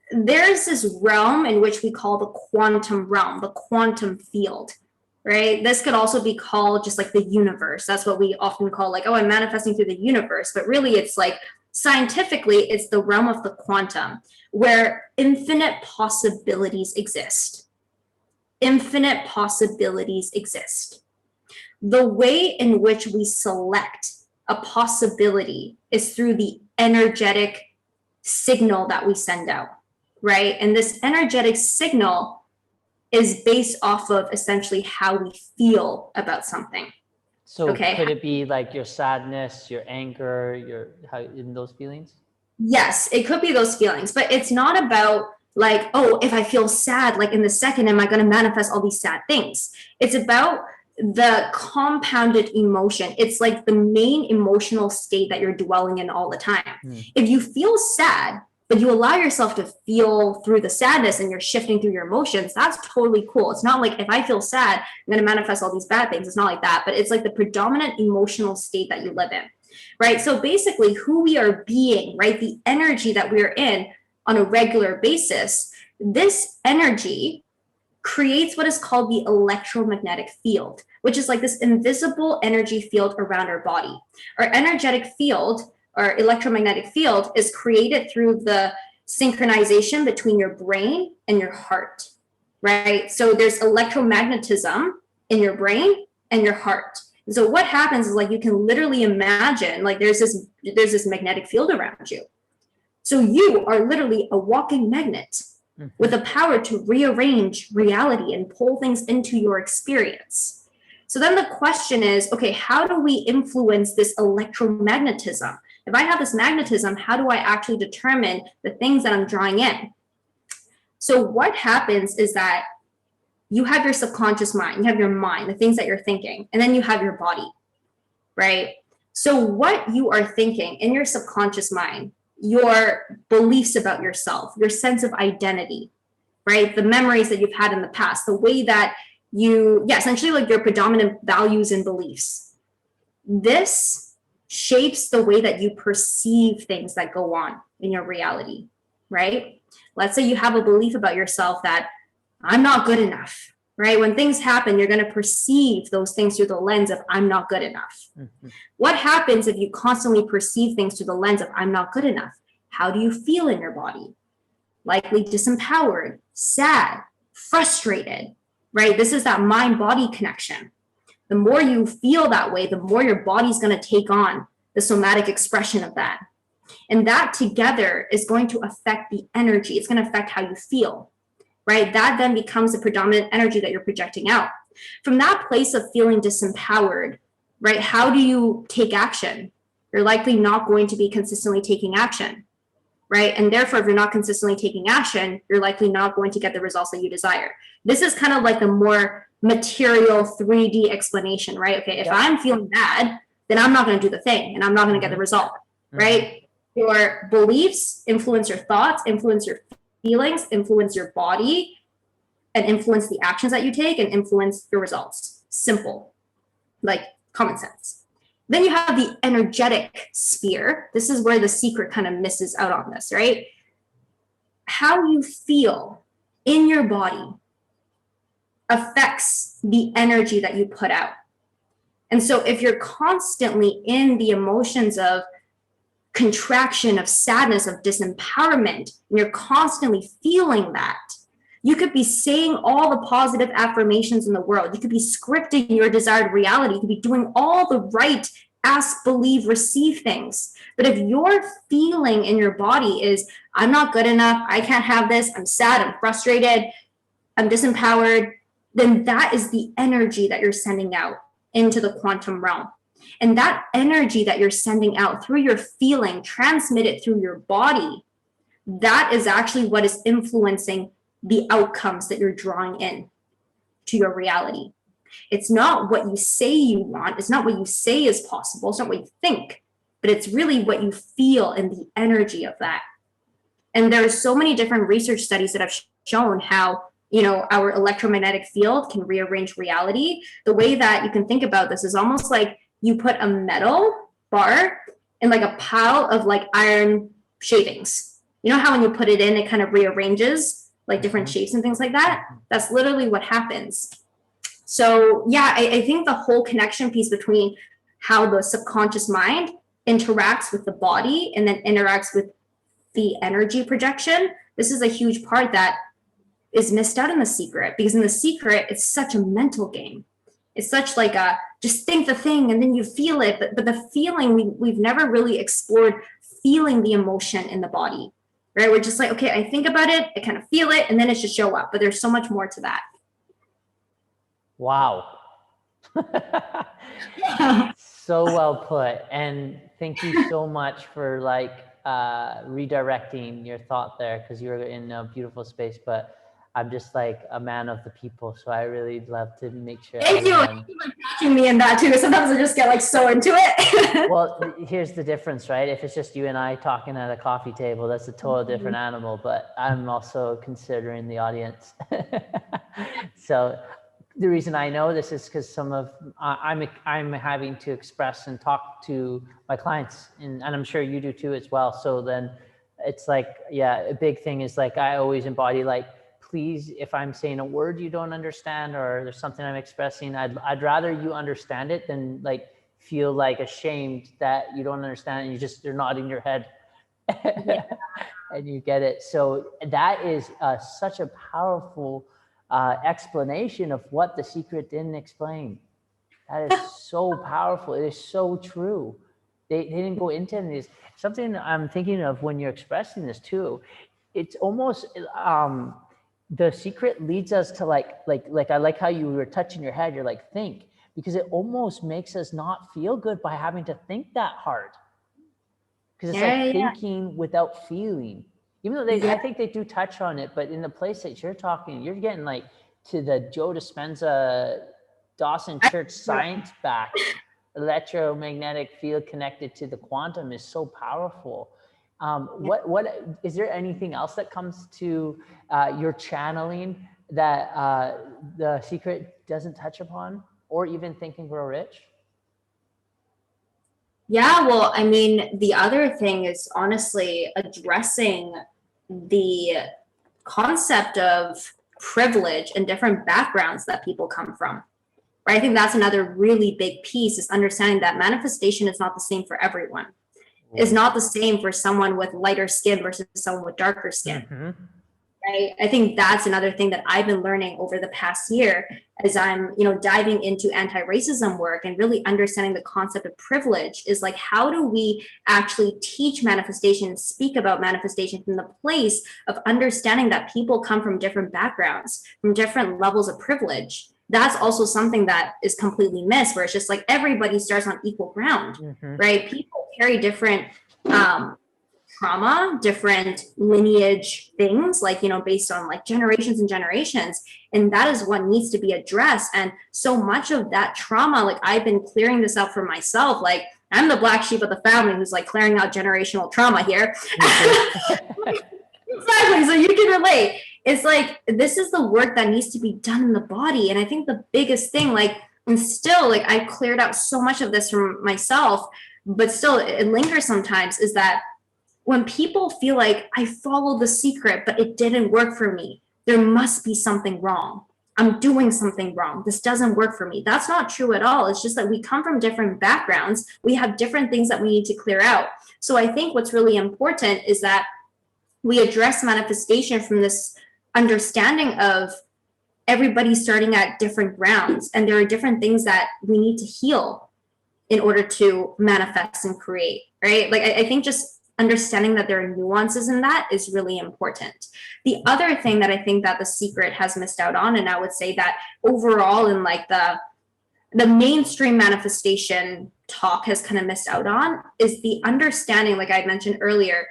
there's this realm in which we call the quantum realm, the quantum field, right? This could also be called just like the universe. That's what we often call like, oh, I'm manifesting through the universe. But really it's like scientifically, it's the realm of the quantum where infinite possibilities exist. Infinite possibilities exist. The way in which we select a possibility is through the energetic signal that we send out, right? And this energetic signal is based off of essentially how we feel about something. So could it be like your sadness, your anger, how in those feelings? Yes, it could be those feelings, but it's not about like, oh, if I feel sad, like in the second, am I going to manifest all these sad things? It's about the compounded emotion. It's like the main emotional state that you're dwelling in all the time. If you feel sad, but you allow yourself to feel through the sadness and you're shifting through your emotions, that's totally cool. It's not like if I feel sad, I'm going to manifest all these bad things. It's not like that, but it's like the predominant emotional state that you live in, right? So basically who we are being, right? The energy that we're in on a regular basis, this energy creates what is called the electromagnetic field, which is like this invisible energy field around our body. Our energetic field, or electromagnetic field, is created through the synchronization between your brain and your heart, right? So there's electromagnetism in your brain and your heart. And so what happens is like you can literally imagine like there's this magnetic field around you. So you are literally a walking magnet with the power to rearrange reality and pull things into your experience. So then the question is, okay, how do we influence this electromagnetism? If I have this magnetism, how do I actually determine the things that I'm drawing in? So what happens is that you have your subconscious mind, you have your mind, the things that you're thinking, and then you have your body, right? So what you are thinking in your subconscious mind, your beliefs about yourself, your sense of identity, right? The memories that you've had in the past, the way that essentially like your predominant values and beliefs. This shapes the way that you perceive things that go on in your reality, right? Let's say you have a belief about yourself that I'm not good enough, right? When things happen, you're going to perceive those things through the lens of I'm not good enough. Mm-hmm. What happens if you constantly perceive things through the lens of I'm not good enough? How do you feel in your body? Likely disempowered, sad, frustrated, right? This is that mind-body connection. The more you feel that way, the more your body's going to take on the somatic expression of that. And that together is going to affect the energy. It's going to affect how you feel, right? That then becomes the predominant energy that you're projecting out. From that place of feeling disempowered, right? How do you take action? You're likely not going to be consistently taking action, right? And therefore, if you're not consistently taking action, you're likely not going to get the results that you desire. This is kind of like the more material 3D explanation, right? Okay, if I'm feeling bad, then I'm not going to do the thing and I'm not going to get the result, right? Your beliefs influence your thoughts, influence your feelings, influence your body, and influence the actions that you take and influence your results. Simple, like common sense. Then you have the energetic sphere. This is where the secret kind of misses out on this, right? How you feel in your body affects the energy that you put out. And so if you're constantly in the emotions of contraction, of sadness, of disempowerment, and you're constantly feeling that, you could be saying all the positive affirmations in the world. You could be scripting your desired reality. You could be doing all the right ask, believe, receive things. But if your feeling in your body is, I'm not good enough, I can't have this, I'm sad, I'm frustrated, I'm disempowered, then that is the energy that you're sending out into the quantum realm. And that energy that you're sending out through your feeling, transmit it through your body, that is actually what is influencing the outcomes that you're drawing in to your reality. It's not what you say you want. It's not what you say is possible. It's not what you think, but it's really what you feel and the energy of that. And there's so many different research studies that have shown how, our electromagnetic field can rearrange reality. The way that you can think about this is almost like you put a metal bar in like a pile of like iron shavings. You know how when you put it in, it kind of rearranges like different shapes and things like that? That's literally what happens. So yeah, I think the whole connection piece between how the subconscious mind interacts with the body and then interacts with the energy projection, this is a huge part that is missed out in The Secret, because in The Secret, it's such a mental game. It's such like a, just think the thing and then you feel it, but the feeling, we've never really explored feeling the emotion in the body, right? We're just like, okay, I think about it, I kind of feel it, and then it should show up, but there's so much more to that. Wow. So well put. And thank you so much for redirecting your thought there, because you're in a beautiful space, but I'm just like a man of the people. So I really love to make sure. Thank you for catching me in that too. Sometimes I just get like so into it. Well, here's the difference, right? If it's just you and I talking at a coffee table, that's a total different animal, but I'm also considering the audience. So the reason I know this is because I'm having to express and talk to my clients, and I'm sure you do too as well. So then it's like, yeah, a big thing is like, I always embody like, please, if I'm saying a word you don't understand or there's something I'm expressing, I'd rather you understand it than like feel like ashamed that you don't understand and you're nodding your head and you get it. So that is such a powerful explanation of what The Secret didn't explain. That is so powerful. It is so true. They didn't go into this. Something I'm thinking of when you're expressing this too, it's almost The Secret leads us to like I like how you were touching your head. You're like, think, because it almost makes us not feel good by having to think that hard. Because it's thinking without feeling. Even though I think they do touch on it, but in the place that you're talking, you're getting like to the Joe Dispenza, Dawson Church science back. Electromagnetic field connected to the quantum is so powerful. What is there anything else that comes to your channeling that The Secret doesn't touch upon, or even Think and Grow Rich? Yeah, well, I mean, the other thing is honestly addressing the concept of privilege and different backgrounds that people come from. Right? I think that's another really big piece, is understanding that manifestation is not the same for everyone. It's not the same for someone with lighter skin versus someone with darker skin. Right? I think that's another thing that I've been learning over the past year as I'm, diving into anti-racism work and really understanding the concept of privilege, is like, how do we actually teach manifestation and speak about manifestation from the place of understanding that people come from different backgrounds, from different levels of privilege. That's also something that is completely missed, where it's just like everybody starts on equal ground, right? People carry different trauma, different lineage things, like, based on like generations and generations. And that is what needs to be addressed. And so much of that trauma, like, I've been clearing this out for myself. Like, I'm the black sheep of the family who's like clearing out generational trauma here. Exactly. So you can relate. It's like, this is the work that needs to be done in the body. And I think the biggest thing, like, and still, like, I cleared out so much of this from myself, but still it lingers sometimes, is that when people feel like, I followed the secret, but it didn't work for me, there must be something wrong. I'm doing something wrong. This doesn't work for me. That's not true at all. It's just that we come from different backgrounds. We have different things that we need to clear out. So I think what's really important is that we address manifestation from this understanding of everybody starting at different grounds. And there are different things that we need to heal in order to manifest and create, right? Like, I think just understanding that there are nuances in that is really important. The other thing that I think that the secret has missed out on, and I would say that overall in like the mainstream manifestation talk has kind of missed out on, is the understanding, like I mentioned earlier,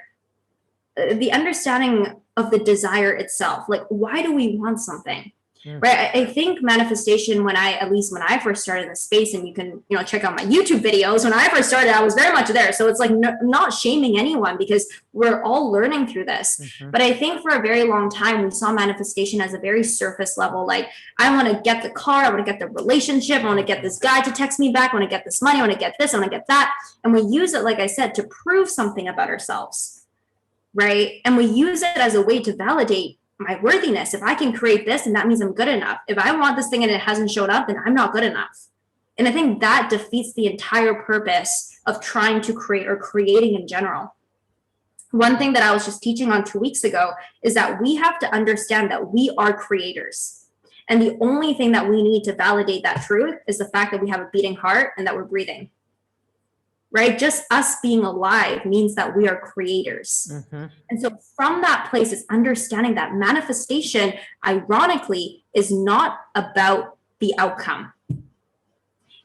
the understanding of the desire itself. Like, why do we want something? Right? I think manifestation, at least when I first started in the space, and you can, check out my YouTube videos, when I first started, I was very much there. So it's like, not shaming anyone, because we're all learning through this. But I think for a very long time, we saw manifestation as a very surface level. Like, I want to get the car, I want to get the relationship, I want to get this guy to text me back, I want to get this money, I want to get this, I want to get that. And we use it, like I said, to prove something about ourselves, right? And we use it as a way to validate my worthiness. If I can create this, and that means I'm good enough. If I want this thing and it hasn't showed up, then I'm not good enough. And I think that defeats the entire purpose of trying to create, or creating in general. One thing that I was just teaching on 2 weeks ago is that we have to understand that we are creators. And the only thing that we need to validate that truth is the fact that we have a beating heart and that we're breathing. Right? Just us being alive means that we are creators. And so from that place is understanding that manifestation, ironically, is not about the outcome.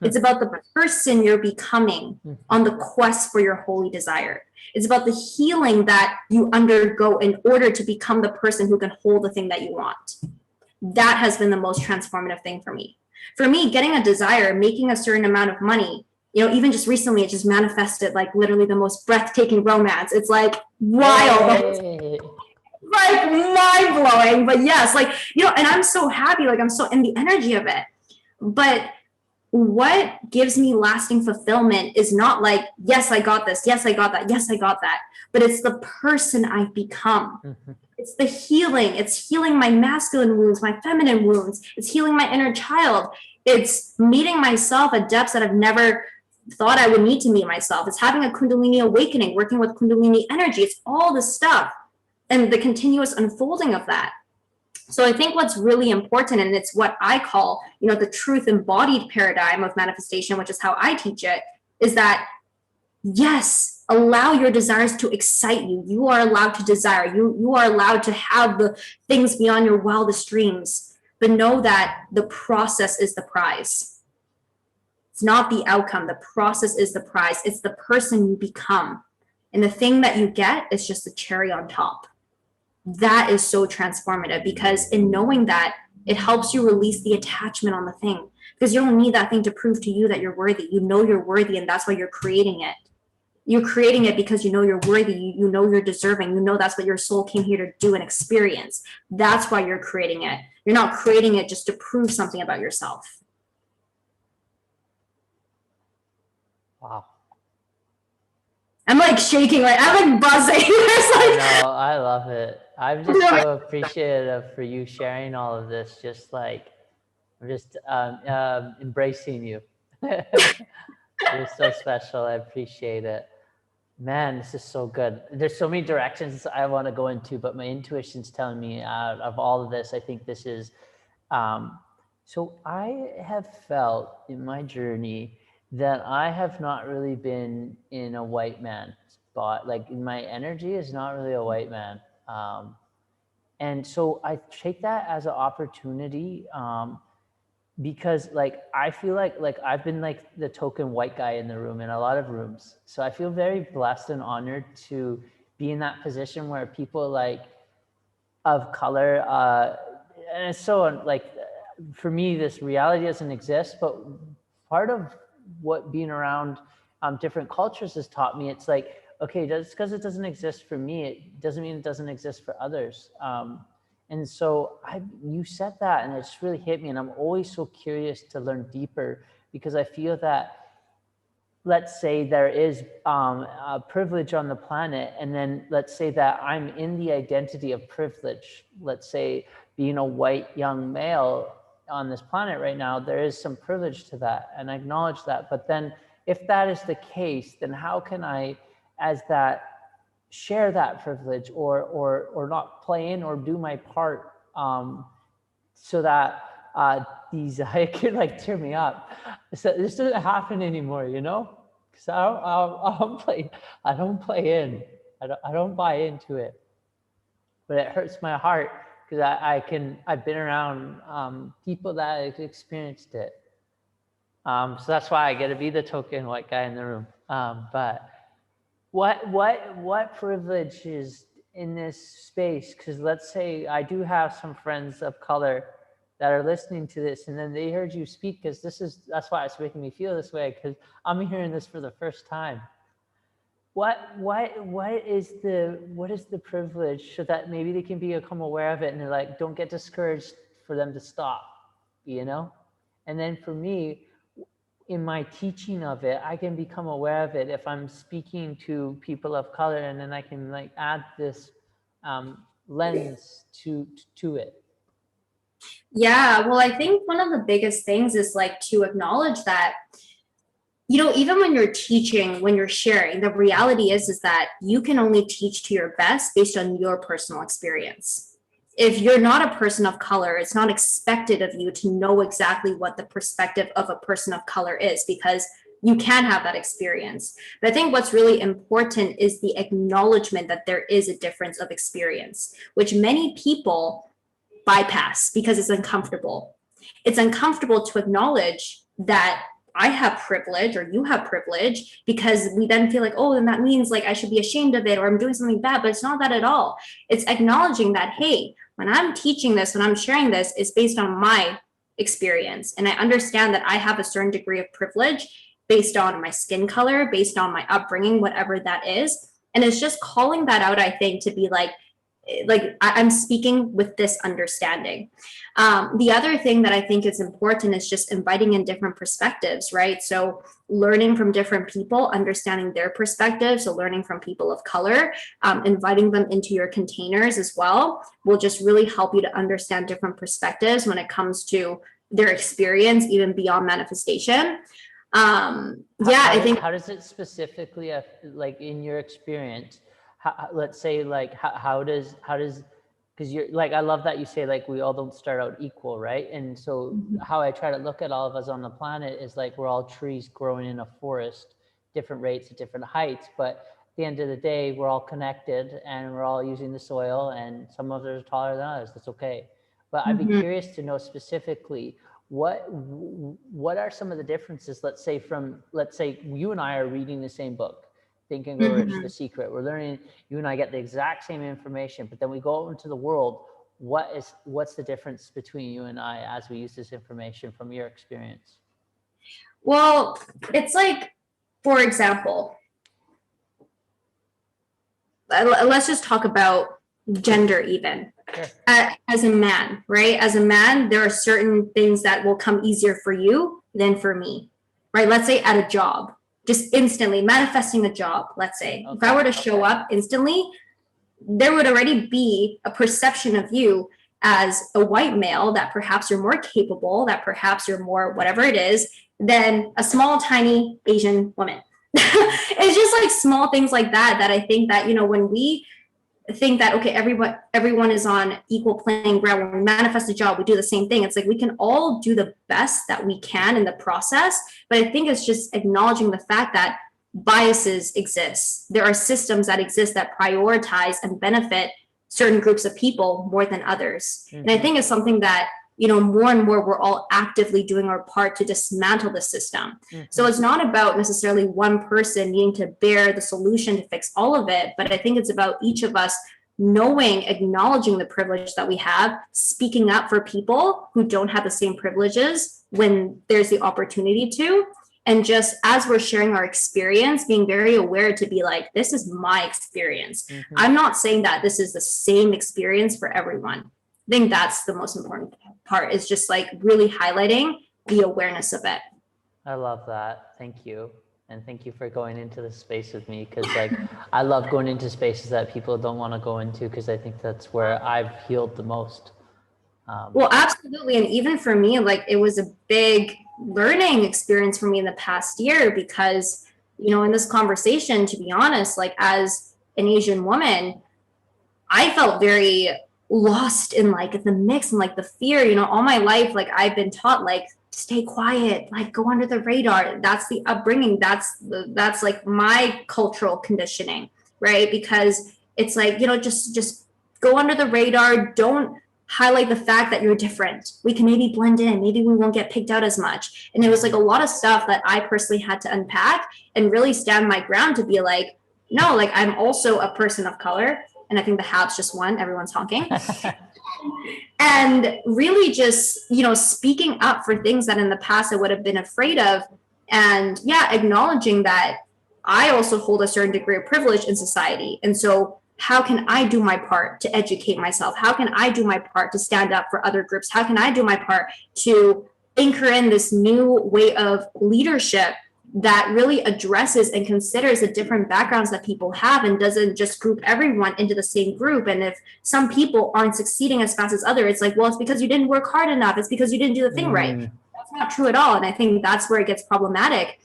It's about the person you're becoming on the quest for your holy desire. It's about the healing that you undergo in order to become the person who can hold the thing that you want. That has been the most transformative thing for me. For me, getting a desire, making a certain amount of money, even just recently, it just manifested like literally the most breathtaking romance. It's like wild, like mind blowing. But yes, like, and I'm so happy, like I'm so in the energy of it. But what gives me lasting fulfillment is not like, yes, I got this. Yes, I got that. Yes, I got that. But it's the person I've become. It's the healing. It's healing my masculine wounds, my feminine wounds. It's healing my inner child. It's meeting myself at depths that I've never thought I would need to meet myself. It's having a Kundalini awakening, working with Kundalini energy. It's all the stuff and the continuous unfolding of that. So I think what's really important, and it's what I call, the truth embodied paradigm of manifestation, which is how I teach it, is that, yes, allow your desires to excite you. You are allowed to desire. You are allowed to have the things beyond your wildest dreams, but know that the process is the prize. It's not the outcome. The process is the prize. It's the person you become. And the thing that you get is just the cherry on top. That is so transformative, because in knowing that, it helps you release the attachment on the thing, because you don't need that thing to prove to you that you're worthy. You know you're worthy, and that's why you're creating it. You're creating it because you know you're worthy. You know you're deserving. You know that's what your soul came here to do and experience. That's why you're creating it. You're not creating it just to prove something about yourself. Wow. I'm like shaking, like I'm like buzzing. I know, I love it. I'm just so appreciative for you sharing all of this. Just like, I'm just embracing you. You're so special. I appreciate it. Man, this is so good. There's so many directions I want to go into, but my intuition's telling me out of all of this, I think this is, so I have felt in my journey that I have not really been in a white man spot. Like my energy is not really a white man. And so I take that as an opportunity, because like I feel like I've been like the token white guy in the room in a lot of rooms. So I feel very blessed and honored to be in that position where people like of color, and it's so like for me this reality doesn't exist, but part of what being around different cultures has taught me, it's like, okay, just because it doesn't exist for me, it doesn't mean it doesn't exist for others. And so you said that, and it's really hit me. And I'm always so curious to learn deeper, because I feel that, let's say there is a privilege on the planet, and then let's say that I'm in the identity of privilege. Let's say being a white young male on this planet right now, there is some privilege to that, and I acknowledge that. But then if that is the case, then how can I, as that, share that privilege or not play in or do my part, so that these it could like tear me up. So this doesn't happen anymore, you know? Because I don't play in. I don't buy into it. But it hurts my heart because I've been around people that have experienced it. So that's why I get to be the token white guy in the room. But what privilege is in this space? Because let's say I do have some friends of color that are listening to this, and then they heard you speak, because that's why it's making me feel this way, because I'm hearing this for the first time. What is the privilege, so that maybe they can become aware of it, and they're like, don't get discouraged for them to stop, you know? And then for me, in my teaching of it, I can become aware of it if I'm speaking to people of color, and then I can like add this lens to it. Yeah, well, I think one of the biggest things is like to acknowledge that, even when you're teaching, when you're sharing, the reality is that you can only teach to your best based on your personal experience. If you're not a person of color, it's not expected of you to know exactly what the perspective of a person of color is, because you can have that experience. But I think what's really important is the acknowledgement that there is a difference of experience, which many people bypass because it's uncomfortable. It's uncomfortable to acknowledge that I have privilege or you have privilege, because we then feel like, oh, then that means like I should be ashamed of it, or I'm doing something bad. But it's not that at all. It's acknowledging that, hey, when I'm teaching this, when I'm sharing this, it's based on my experience. And I understand that I have a certain degree of privilege based on my skin color, based on my upbringing, whatever that is. And it's just calling that out, I think, to be like I'm speaking with this understanding. The other thing that I think is important is just inviting in different perspectives, right? So learning from different people, understanding their perspectives. So learning from people of color, inviting them into your containers as well, will just really help you to understand different perspectives when it comes to their experience, even beyond manifestation. I think. How does it specifically, like in your experience, let's say like how does, because you're like, I love that you say like we all don't start out equal, right? And so how I try to look at all of us on the planet is like we're all trees growing in a forest, different rates at different heights, but at the end of the day we're all connected and we're all using the soil, and some of us are taller than others. That's okay. But I'd be curious to know specifically what are some of the differences. Let's say you and I are reading the same book, Think and Grow Rich, The Secret. We're learning, you and I get the exact same information, but then we go out into the world. What's the difference between you and I as we use this information from your experience? Well, it's like, for example, let's just talk about gender even. Sure. As a man, right? As a man, there are certain things that will come easier for you than for me, right? Let's say at a job, just instantly manifesting a job, let's say. Okay. If I were to show up instantly, there would already be a perception of you as a white male, that perhaps you're more capable, that perhaps you're more whatever it is, than a small, tiny Asian woman. It's just like small things like that, that I think that, you know, when we think that, okay, everyone is on equal playing ground, when we manifest a job, we do the same thing. It's like we can all do the best that we can in the process, but I think it's just acknowledging the fact that biases exist. There are systems that exist that prioritize and benefit certain groups of people more than others. And I think it's something that, you know, more and more we're all actively doing our part to dismantle the system. So it's not about necessarily one person needing to bear the solution to fix all of it, but I think it's about each of us knowing, acknowledging the privilege that we have, speaking up for people who don't have the same privileges when there's the opportunity to. And just as we're sharing our experience, being very aware to be like, this is my experience. I'm not saying that this is the same experience for everyone. I think that's the most important part, is just like really highlighting the awareness of it. I love that. Thank you. And thank you for going into this space with me, because like I love going into spaces that people don't want to go into, because I think that's where I've healed the most. Well, absolutely. And even for me, like it was a big learning experience for me in the past year, because, you know, in this conversation, to be honest, like as an Asian woman, I felt very lost in like the mix and like the fear, you know, all my life, like I've been taught like, stay quiet, like go under the radar. That's the upbringing. That's like my cultural conditioning, right? Because it's like, you know, just go under the radar. Don't highlight the fact that you're different. We can maybe blend in, maybe we won't get picked out as much. And it was like a lot of stuff that I personally had to unpack and really stand my ground to be like, no, like I'm also a person of color. And I think the hat's just won, everyone's honking. And really just, you know, speaking up for things that in the past I would have been afraid of. And yeah, acknowledging that I also hold a certain degree of privilege in society. And so how can I do my part to educate myself? How can I do my part to stand up for other groups? How can I do my part to anchor in this new way of leadership that really addresses and considers the different backgrounds that people have and doesn't just group everyone into the same group? And if some people aren't succeeding as fast as others, it's like, well, it's because you didn't work hard enough. It's because you didn't do the thing right. That's not true at all. And I think that's where it gets problematic,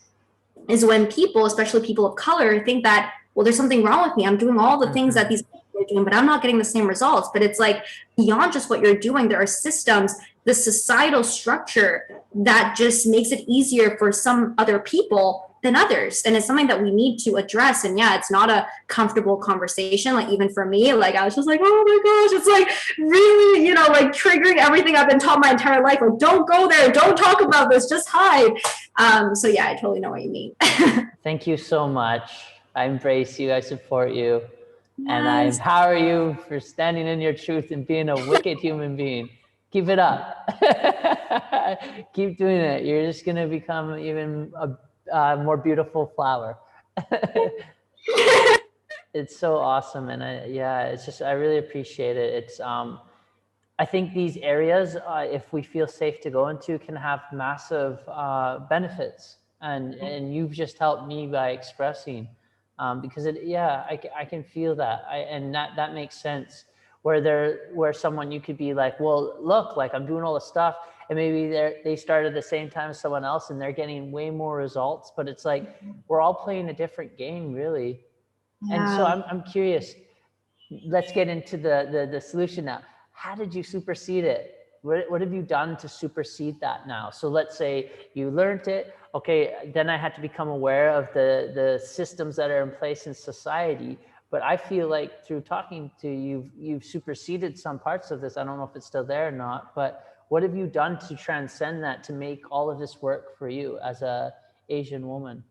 is when people, especially people of color, think that, well, there's something wrong with me. I'm doing all the things that these people are doing, but I'm not getting the same results. But it's like beyond just what you're doing, there are systems, the societal structure that just makes it easier for some other people than others. And it's something that we need to address. And yeah, it's not a comfortable conversation. Like even for me, like I was just like, oh my gosh, it's like really, you know, like triggering everything I've been taught my entire life. Like, don't go there, don't talk about this, just hide. So yeah, I totally know what you mean. Thank you so much. I embrace you, I support you, and I Yes. empower you for standing in your truth and being a wicked human being. Keep it up. Keep doing it. You're just going to become even a more beautiful flower. It's so awesome. And it's just, I really appreciate it. It's, I think these areas, if we feel safe to go into, can have massive benefits. And you've just helped me by expressing, because I can feel that. And that makes sense. Where someone, you could be like, well, look, like I'm doing all this stuff, and maybe they started at the same time as someone else and they're getting way more results, but it's like, we're all playing a different game, really. Yeah. And so I'm curious, let's get into the solution now. How did you supersede it? What have you done to supersede that now? So let's say you learned it. Okay, then I had to become aware of the systems that are in place in society. But I feel like through talking to you, you've superseded some parts of this. I don't know if it's still there or not, but what have you done to transcend that, to make all of this work for you as a Asian woman?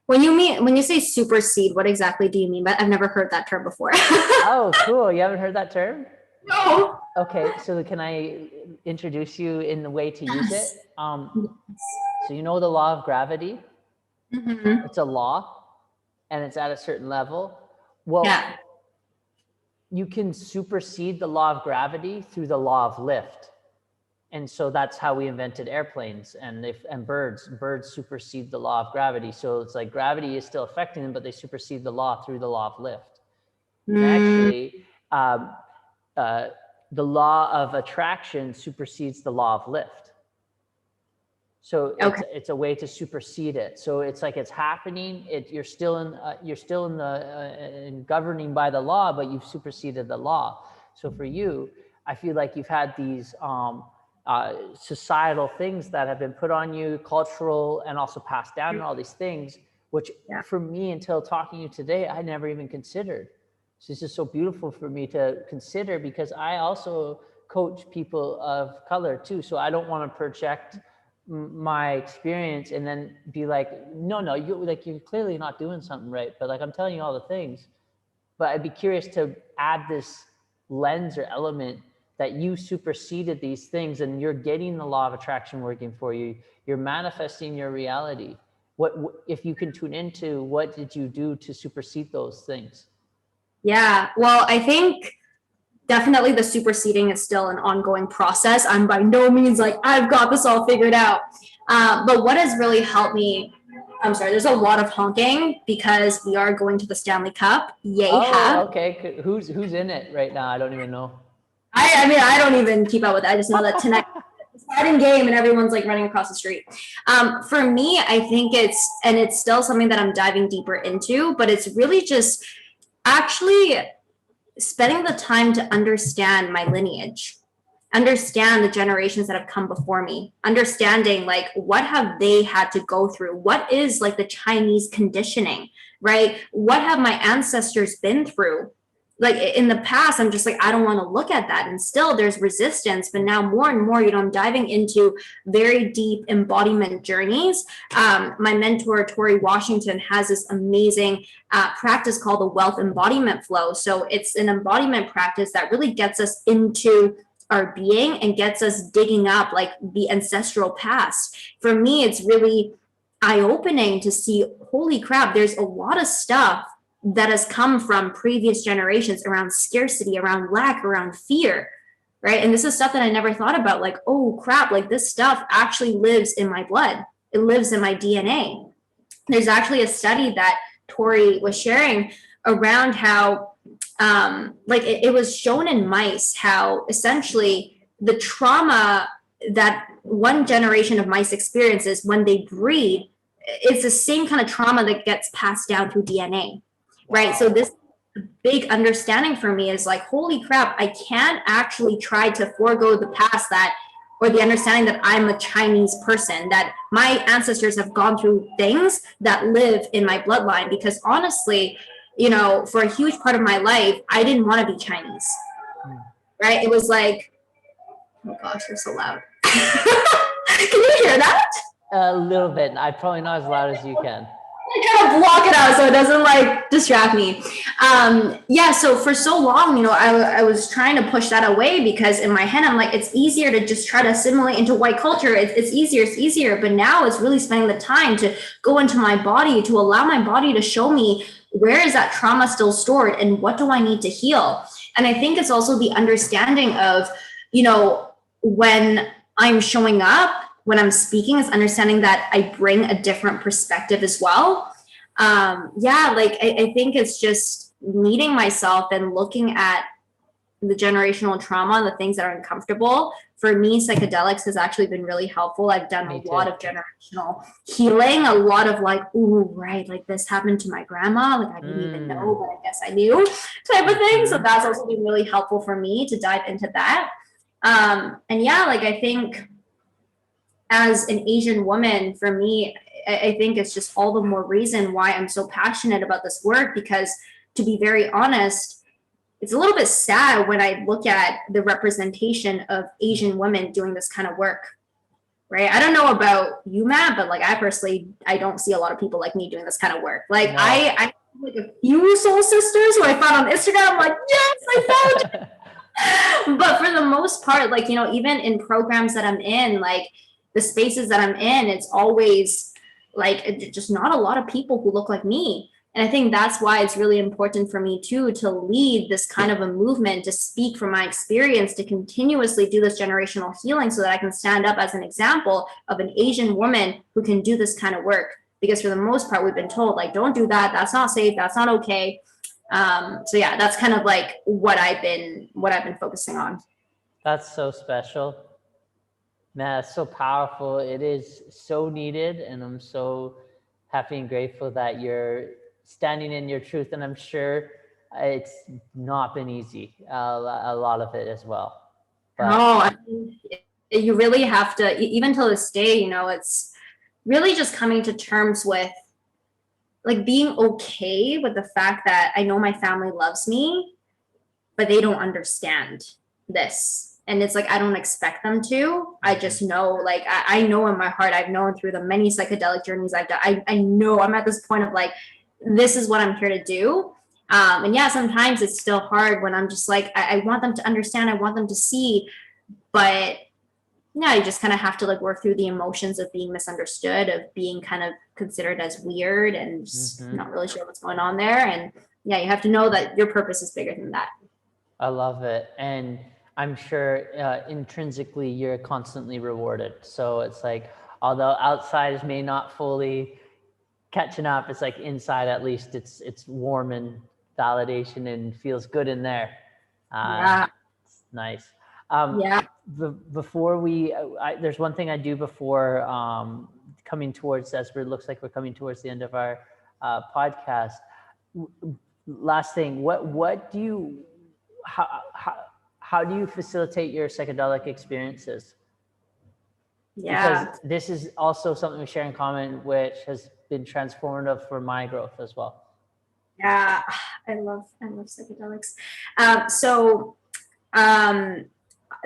When you say supersede, what exactly do you mean? But I've never heard that term before. Oh, cool. You haven't heard that term? No. Okay, so can I introduce you in the way to use it? So you know the law of gravity? Mm-hmm. It's a law, and it's at a certain level. Well, yeah. You can supersede the law of gravity through the law of lift. And so that's how we invented airplanes and birds. Birds supersede the law of gravity. So it's like gravity is still affecting them, but they supersede the law through the law of lift. And actually, the law of attraction supersedes the law of lift. So it's a way to supersede it. So it's like it's happening. You're still in governing by the law, but you've superseded the law. So for you, I feel like you've had these societal things that have been put on you, cultural, and also passed down, and all these things, which for me, until talking to you today, I never even considered. So this is so beautiful for me to consider, because I also coach people of color too. So I don't want to project my experience and then be like, no, you're clearly not doing something right, but like I'm telling you all the things. But I'd be curious to add this lens or element that you superseded these things and you're getting the law of attraction working for you. You're manifesting your reality. What if you can tune into what did you do to supersede those things? Yeah, well, I think definitely the superseding is still an ongoing process. I'm by no means like, I've got this all figured out. But what has really helped me, I'm sorry, there's a lot of honking because we are going to the Stanley Cup. Yay, okay. Who's in it right now? I don't even know. I mean, I don't even keep up with it. I just know that tonight it's a starting game and everyone's like running across the street. For me, I think it's still something that I'm diving deeper into, but it's really just actually spending the time to understand my lineage, understand the generations that have come before me, understanding like what have they had to go through, what is like the Chinese conditioning, right? What have my ancestors been through? Like in the past, I'm just like, I don't want to look at that. And still there's resistance, but now more and more, I'm diving into very deep embodiment journeys. My mentor, Tori Washington, has this amazing practice called the wealth embodiment flow. So it's an embodiment practice that really gets us into our being and gets us digging up like the ancestral past. For me, it's really eye-opening to see, holy crap, there's a lot of stuff that has come from previous generations around scarcity, around lack, around fear, right? And this is stuff that I never thought about, like, oh crap, like this stuff actually lives in my blood. It lives in my DNA. There's actually a study that Tori was sharing around how, like it was shown in mice, how essentially the trauma that one generation of mice experiences when they breed, it's the same kind of trauma that gets passed down through DNA. Right. So this big understanding for me is like, holy crap, I can't actually try to forego the past that, or the understanding that I'm a Chinese person, that my ancestors have gone through things that live in my bloodline. Because honestly, for a huge part of my life, I didn't want to be Chinese. Right. It was like, oh gosh, they're so loud. Can you hear that? A little bit. I probably not as loud as you can. I try to block it out so it doesn't like distract me. So for so long, I was trying to push that away because in my head, I'm like, it's easier to just try to assimilate into white culture. It's easier. But now it's really spending the time to go into my body, to allow my body to show me where is that trauma still stored and what do I need to heal? And I think it's also the understanding of, when I'm showing up, when I'm speaking, is understanding that I bring a different perspective as well. I think it's just meeting myself and looking at the generational trauma and the things that are uncomfortable. For me, psychedelics has actually been really helpful. I've done a lot of generational healing, a lot of like, ooh, right, like this happened to my grandma, like I didn't even know, but I guess I knew, type of thing. So that's also been really helpful for me to dive into that. I think as an Asian woman, for me, I think it's just all the more reason why I'm so passionate about this work, because to be very honest, it's a little bit sad when I look at the representation of Asian women doing this kind of work, right? I don't know about you, Matt, but like I don't see a lot of people like me doing this kind of work. Like no. I have like a few soul sisters who I found on Instagram. I'm like, yes, I found it. But for the most part, like, even in programs that I'm in, like, the spaces that I'm in, it's always like just not a lot of people who look like me. And I think that's why it's really important for me too, to lead this kind of a movement, to speak from my experience, to continuously do this generational healing so that I can stand up as an example of an Asian woman who can do this kind of work. Because for the most part, we've been told, like, don't do that. That's not safe. That's not okay. So yeah, that's kind of like what I've been focusing on. That's so special. Man, it's so powerful. It is so needed. And I'm so happy and grateful that you're standing in your truth. And I'm sure it's not been easy, a lot of it as well. But No, I mean, you really have to, even till this day, you know, it's really just coming to terms with like being okay with the fact that I know my family loves me, but they don't understand this. And it's like, I don't expect them to. I just know, like, I know in my heart, I've known through the many psychedelic journeys I've done, I know I'm at this point of like, this is what I'm here to do. And yeah, sometimes it's still hard when I'm just like, I want them to understand, I want them to see, but yeah, you just kind of have to like work through the emotions of being misunderstood, of being kind of considered as weird and just not really sure what's going on there. And yeah, you have to know that your purpose is bigger than that. I love it. And I'm sure intrinsically you're constantly rewarded. So it's like, although outsiders may not fully catching up, it's like inside at least it's warm and validation and feels good in there. Yeah. It's nice. Yeah. Before we, there's one thing I do before coming towards, as it looks like we're coming towards the end of our podcast. Last thing, what do you, how do you facilitate your psychedelic experiences? Yeah. Because this is also something we share in common, which has been transformative for my growth as well. Yeah, I love psychedelics.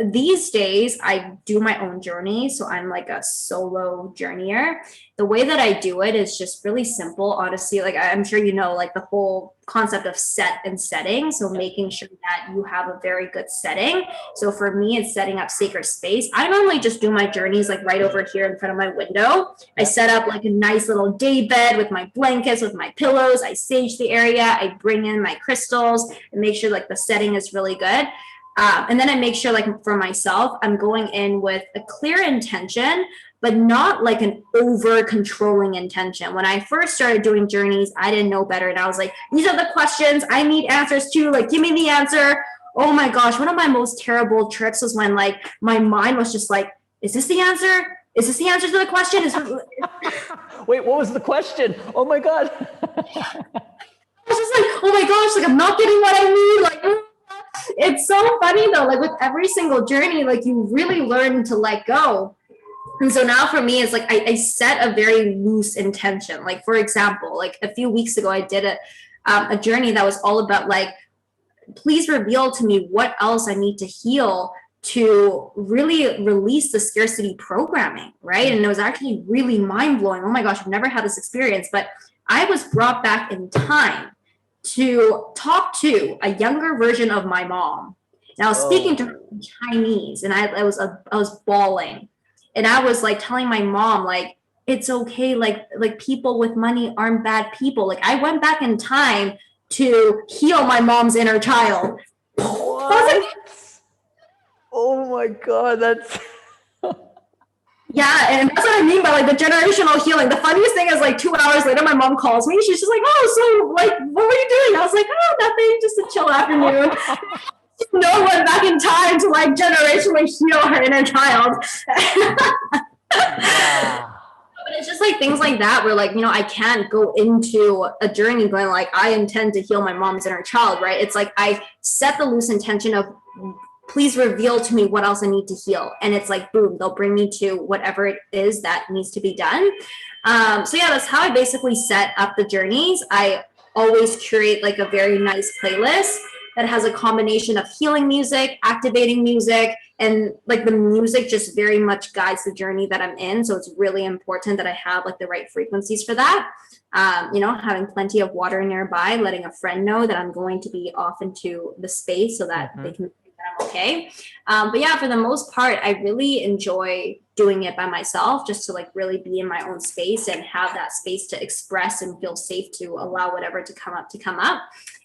These days I do my own journey. So I'm like a solo journeyer. The way that I do it is just really simple, honestly. Like I'm sure you know, like the whole concept of set and setting. So making sure that you have a very good setting. So for me, it's setting up sacred space. I normally just do my journeys like right over here in front of my window. I set up like a nice little day bed with my blankets, with my pillows. I sage the area. I bring in my crystals and make sure like the setting is really good. And then I make sure, like for myself, I'm going in with a clear intention, but not like an over controlling intention. When I first started doing journeys, I didn't know better. And I was like, these are the questions I need answers to. Like, give me the answer. Oh my gosh. One of my most terrible trips was when like my mind was just like, is this the answer? Is this the answer to the question? Wait, what was the question? Oh my God. I was just like, oh my gosh, like I'm not getting what I need. Like, it's so funny though, like with every single journey, like you really learn to let go. And so now for me, it's like I set a very loose intention. Like for example, like a few weeks ago, I did a journey that was all about like, please reveal to me what else I need to heal to really release the scarcity programming, right? And it was actually really mind-blowing. Oh my gosh, I've never had this experience, but I was brought back in time to talk to a younger version of my mom. And I was speaking to her in Chinese, and I was bawling. And I was like telling my mom, like, it's okay, like people with money aren't bad people. Like I went back in time to heal my mom's inner child. What? Oh my God, that's yeah, and that's what I mean by like the generational healing. The funniest thing is like 2 hours later, my mom calls me. She's just like, "Oh, so like, what were you doing?" I was like, "Oh, nothing, just a chill afternoon." No one back in time to like generationally heal her inner child. yeah. But it's just like things like that where like, you know, I can't go into a journey going like, I intend to heal my mom's inner child, right? It's like I set the loose intention of please reveal to me what else I need to heal. And it's like, boom, they'll bring me to whatever it is that needs to be done. So yeah, that's how I basically set up the journeys. I always curate like a very nice playlist that has a combination of healing music, activating music, and like the music just very much guides the journey that I'm in. So it's really important that I have like the right frequencies for that. You know, having plenty of water nearby, letting a friend know that I'm going to be off into the space so that they can think that I'm okay. But yeah, for the most part, I really enjoy doing it by myself just to like really be in my own space and have that space to express and feel safe to allow whatever to come up.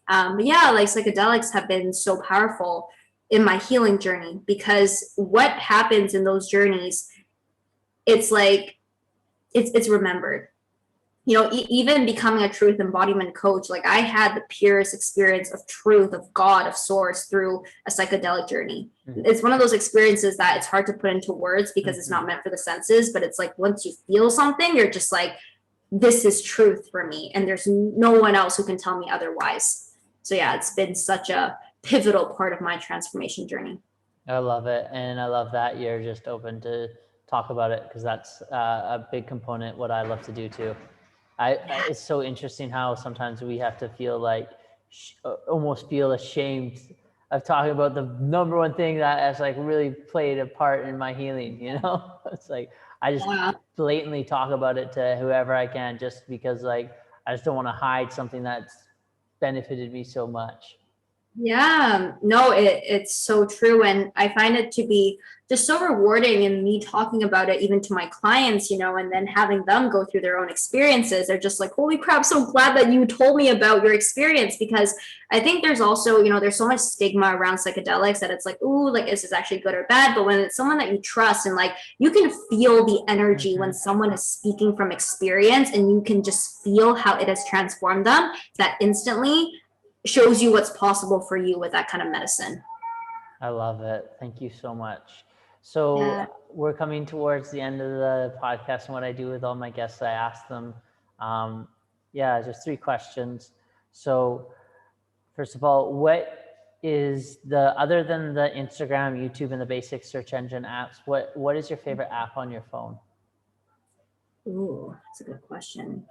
But yeah, like psychedelics have been so powerful in my healing journey because what happens in those journeys, it's like, it's remembered. even becoming a truth embodiment coach, like I had the purest experience of truth, of God, of source through a psychedelic journey. It's one of those experiences that it's hard to put into words because it's not meant for the senses, but it's like once you feel something, you're just like, this is truth for me, and there's no one else who can tell me otherwise. So yeah, it's been such a pivotal part of my transformation journey. I love it. And I love that you're just open to talk about it, because that's a big component what I love to do too. It's so interesting how sometimes we have to feel like almost feel ashamed of talking about the number one thing that has like really played a part in my healing, It's like I just blatantly talk about it to whoever I can, just because like I just don't want to hide something that's benefited me so much. Yeah, no, it's so true. And I find it to be just so rewarding in me talking about it, even to my clients, and then having them go through their own experiences. They're just like, holy crap, so glad that you told me about your experience. Because I think there's also, there's so much stigma around psychedelics that it's like, ooh, like, is this actually good or bad? But when it's someone that you trust and like, you can feel the energy when someone is speaking from experience, and you can just feel how it has transformed them, that instantly shows you what's possible for you with that kind of medicine. I love it. Thank you so much. So we're coming towards the end of the podcast, and what I do with all my guests, I ask them, just 3 questions. So first of all, what is other than the Instagram, YouTube, and the basic search engine apps, what is your favorite app on your phone? Ooh, that's a good question.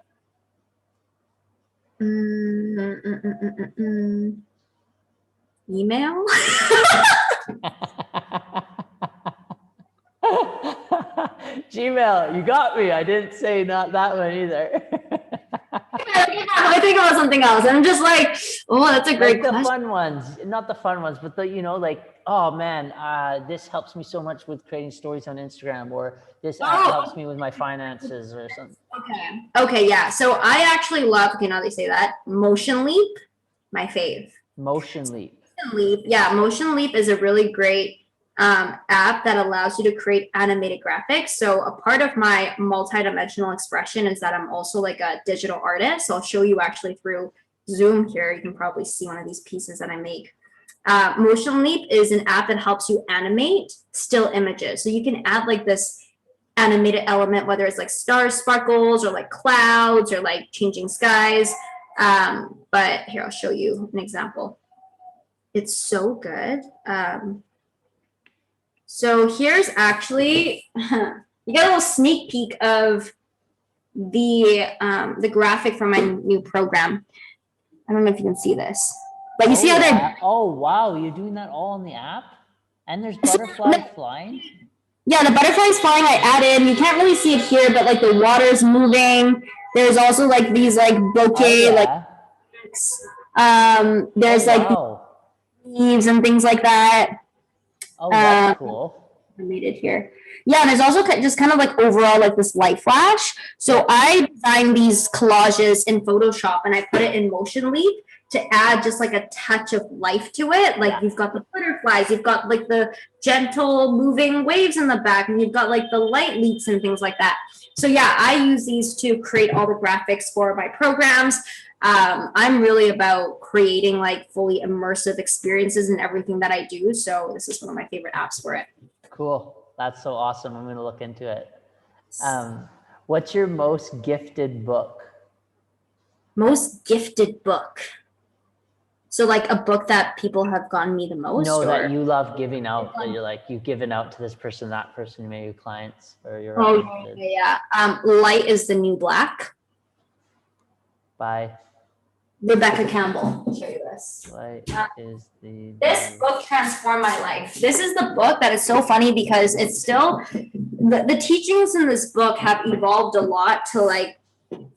Email? Gmail, you got me. I didn't say not that one either. I think about something else. I'm just like, oh, that's a great question. The fun ones, not the fun ones, but oh man, this helps me so much with creating stories on Instagram, or this app helps me with my finances or something. Okay, yeah. So I actually love, now they say that, Motion Leap, my fave. Motion Leap. Yeah, Motion Leap is a really great app that allows you to create animated graphics. So a part of my multidimensional expression is that I'm also like a digital artist. So I'll show you actually through Zoom here. You can probably see one of these pieces that I make. Motion Leap is an app that helps you animate still images. So you can add like this animated element, whether it's like stars, sparkles, or like clouds, or like changing skies. But here, I'll show you an example. It's so good. So here's actually, you get a little sneak peek of the graphic from my new program. I don't know if you can see this, but you see how they're... Oh, wow. You're doing that all on the app? And there's butterflies flying? Yeah, the butterflies flying I added. You can't really see it here, but like the water's moving. There's also like these like bouquet, there's leaves and things like that. Oh, that's cool. Related here. Yeah, and there's also just kind of like overall like this light flash. So I designed these collages in Photoshop, and I put it in Motion Leap to add just like a touch of life to it. Like you've got the butterflies, you've got like the gentle moving waves in the back, and you've got like the light leaps and things like that. So yeah, I use these to create all the graphics for my programs. I'm really about creating like fully immersive experiences in everything that I do. So this is one of my favorite apps for it. Cool. That's so awesome. I'm going to look into it. What's your most gifted book? Most gifted book. So like a book that people have gotten me the most? No, that you love giving out, that you're like, you've given out to this person, that person, maybe clients or your Light is the New Black. By Rebecca Campbell. I'll show you this. This book transformed my life. This is the book that is so funny because it's still, the teachings in this book have evolved a lot to like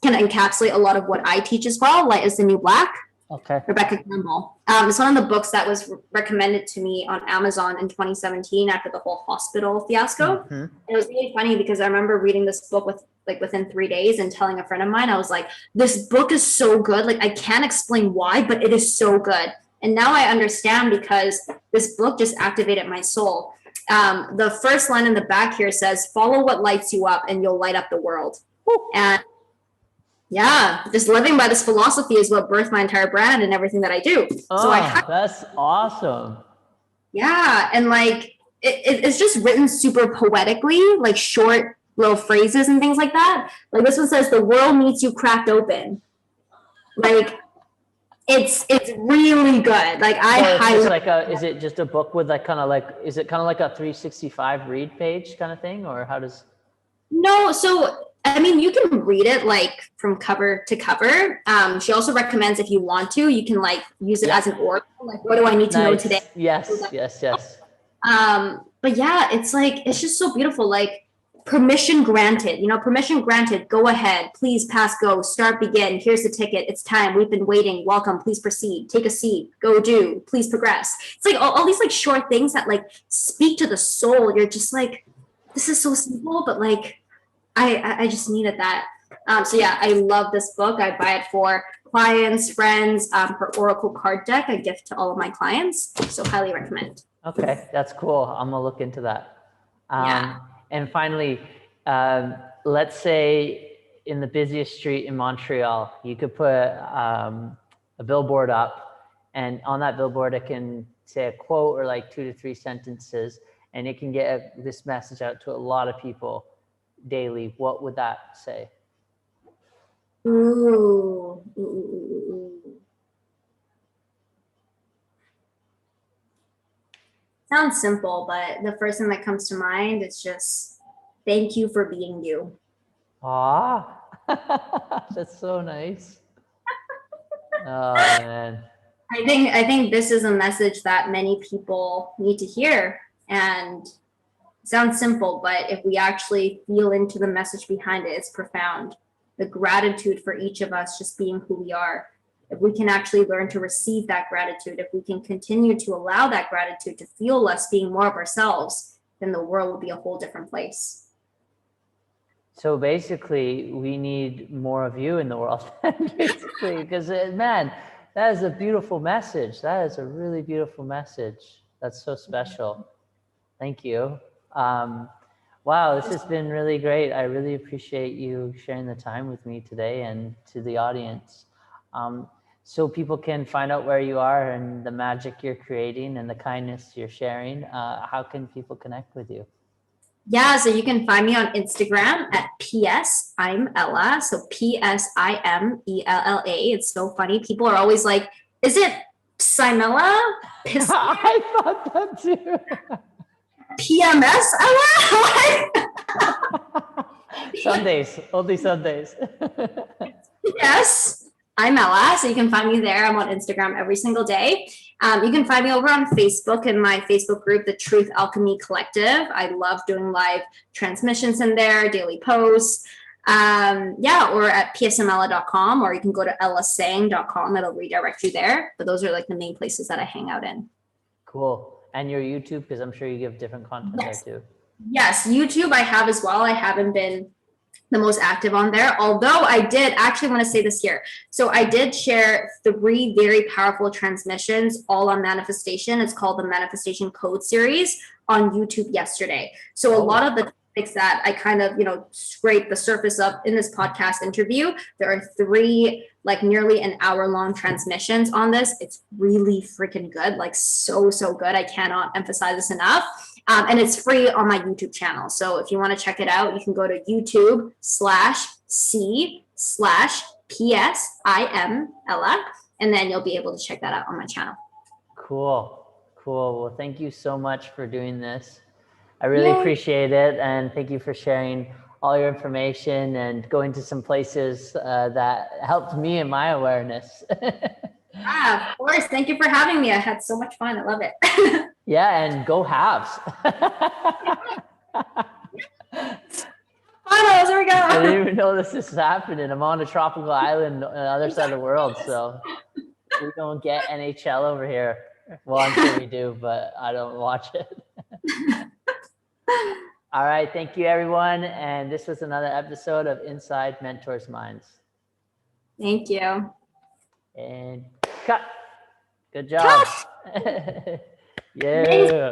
kind of encapsulate a lot of what I teach as well. Light is the New Black. Okay. Rebecca Campbell. It's one of the books that was recommended to me on Amazon in 2017 after the whole hospital fiasco. Mm-hmm. It was really funny because I remember reading this book within 3 days and telling a friend of mine, I was like, this book is so good. Like I can't explain why, but it is so good. And now I understand because this book just activated my soul. The first line in the back here says, follow what lights you up and you'll light up the world. And Yeah, just living by this philosophy is what birthed my entire brand and everything that I do. So Oh, that's awesome. yeah, and like it's just written super poetically, like short little phrases and things like that. Like this one says, "The world needs you cracked open." Like it's really good. Like I So it's just highly like is it just a book with like kind of like, is it kind of like a 365 read page kind of thing, or how does? no. So I mean, you can read it like from cover to cover. She also recommends if you want to, you can like use it Yeah. as an oracle. Like, what do I need to know today? Nice. Yes, yes, yes. But yeah, it's like it's just so beautiful. Like permission granted, permission granted. Go ahead, please pass go, start, begin. Here's the ticket. It's time. We've been waiting. Welcome. Please proceed. Take a seat. Go do. Please progress. It's like all these like short things that like speak to the soul. You're just like, this is so simple, but like I just needed that. So yeah, I love this book. I buy it for clients, friends, her Oracle card deck. I gift to all of my clients. So highly recommend. Okay, that's cool. I'm gonna look into that. Yeah. And finally, let's say in the busiest street in Montreal, you could put a billboard up, and on that billboard, it can say a quote or like 2 to 3 sentences, and it can get this message out to a lot of people daily. What would that say? Ooh. Sounds simple, but the first thing that comes to mind is just thank you for being you. Ah, that's so nice. Oh man. I think this is a message that many people need to hear. And it sounds simple, but if we actually feel into the message behind it, it's profound. The gratitude for each of us just being who we are. If we can actually learn to receive that gratitude, if we can continue to allow that gratitude to fuel us being more of ourselves, then the world will be a whole different place. So basically, we need more of you in the world, basically, because man, that is a beautiful message. That is a really beautiful message. That's so special. Thank you. Wow, this has been really great. I really appreciate you sharing the time with me today and to the audience. So people can find out where you are and the magic you're creating and the kindness you're sharing. How can people connect with you? Yeah, so you can find me on Instagram at PS I'm Ella. So PSIMELLA. It's so funny. People are always like, is it Simella? I thought that too. PMS Ella? Some days, only some days. Yes, I'm Ella. So you can find me there. I'm on Instagram every single day. You can find me over on Facebook in my Facebook group, the Truth Alchemy Collective. I love doing live transmissions in there, daily posts. Yeah, or at psmella.com, or you can go to ellasang.com. It'll redirect you there. But those are like the main places that I hang out in. Cool. And your YouTube, because I'm sure you give different content Yes. there too. Yes, YouTube I have as well. I haven't been the most active on there, although I did actually want to say this here. So I did share 3 very powerful transmissions all on manifestation. It's called the Manifestation Code series on YouTube yesterday. So a lot of the topics that I kind of, scrape the surface up in this podcast interview, there are 3 like nearly an hour-long transmissions on this. It's really freaking good, like so good. I cannot emphasize this enough. And it's free on my YouTube channel. So if you want to check it out, you can go to YouTube.com/C/PSIMELLA, and then you'll be able to check that out on my channel. Cool. Well, thank you so much for doing this. I really appreciate it. And thank you for sharing all your information and going to some places that helped me in my awareness. Of course. Thank you for having me. I had so much fun. I love it. Yeah, and go halves. Finals, there we go. I didn't even know this is happening. I'm on a tropical island on the other side of the world, so we don't get NHL over here. Well, I'm sure we do, but I don't watch it. All right, thank you, everyone. And this was another episode of Inside Mentors Minds. Thank you. And cut. Good job. Yeah.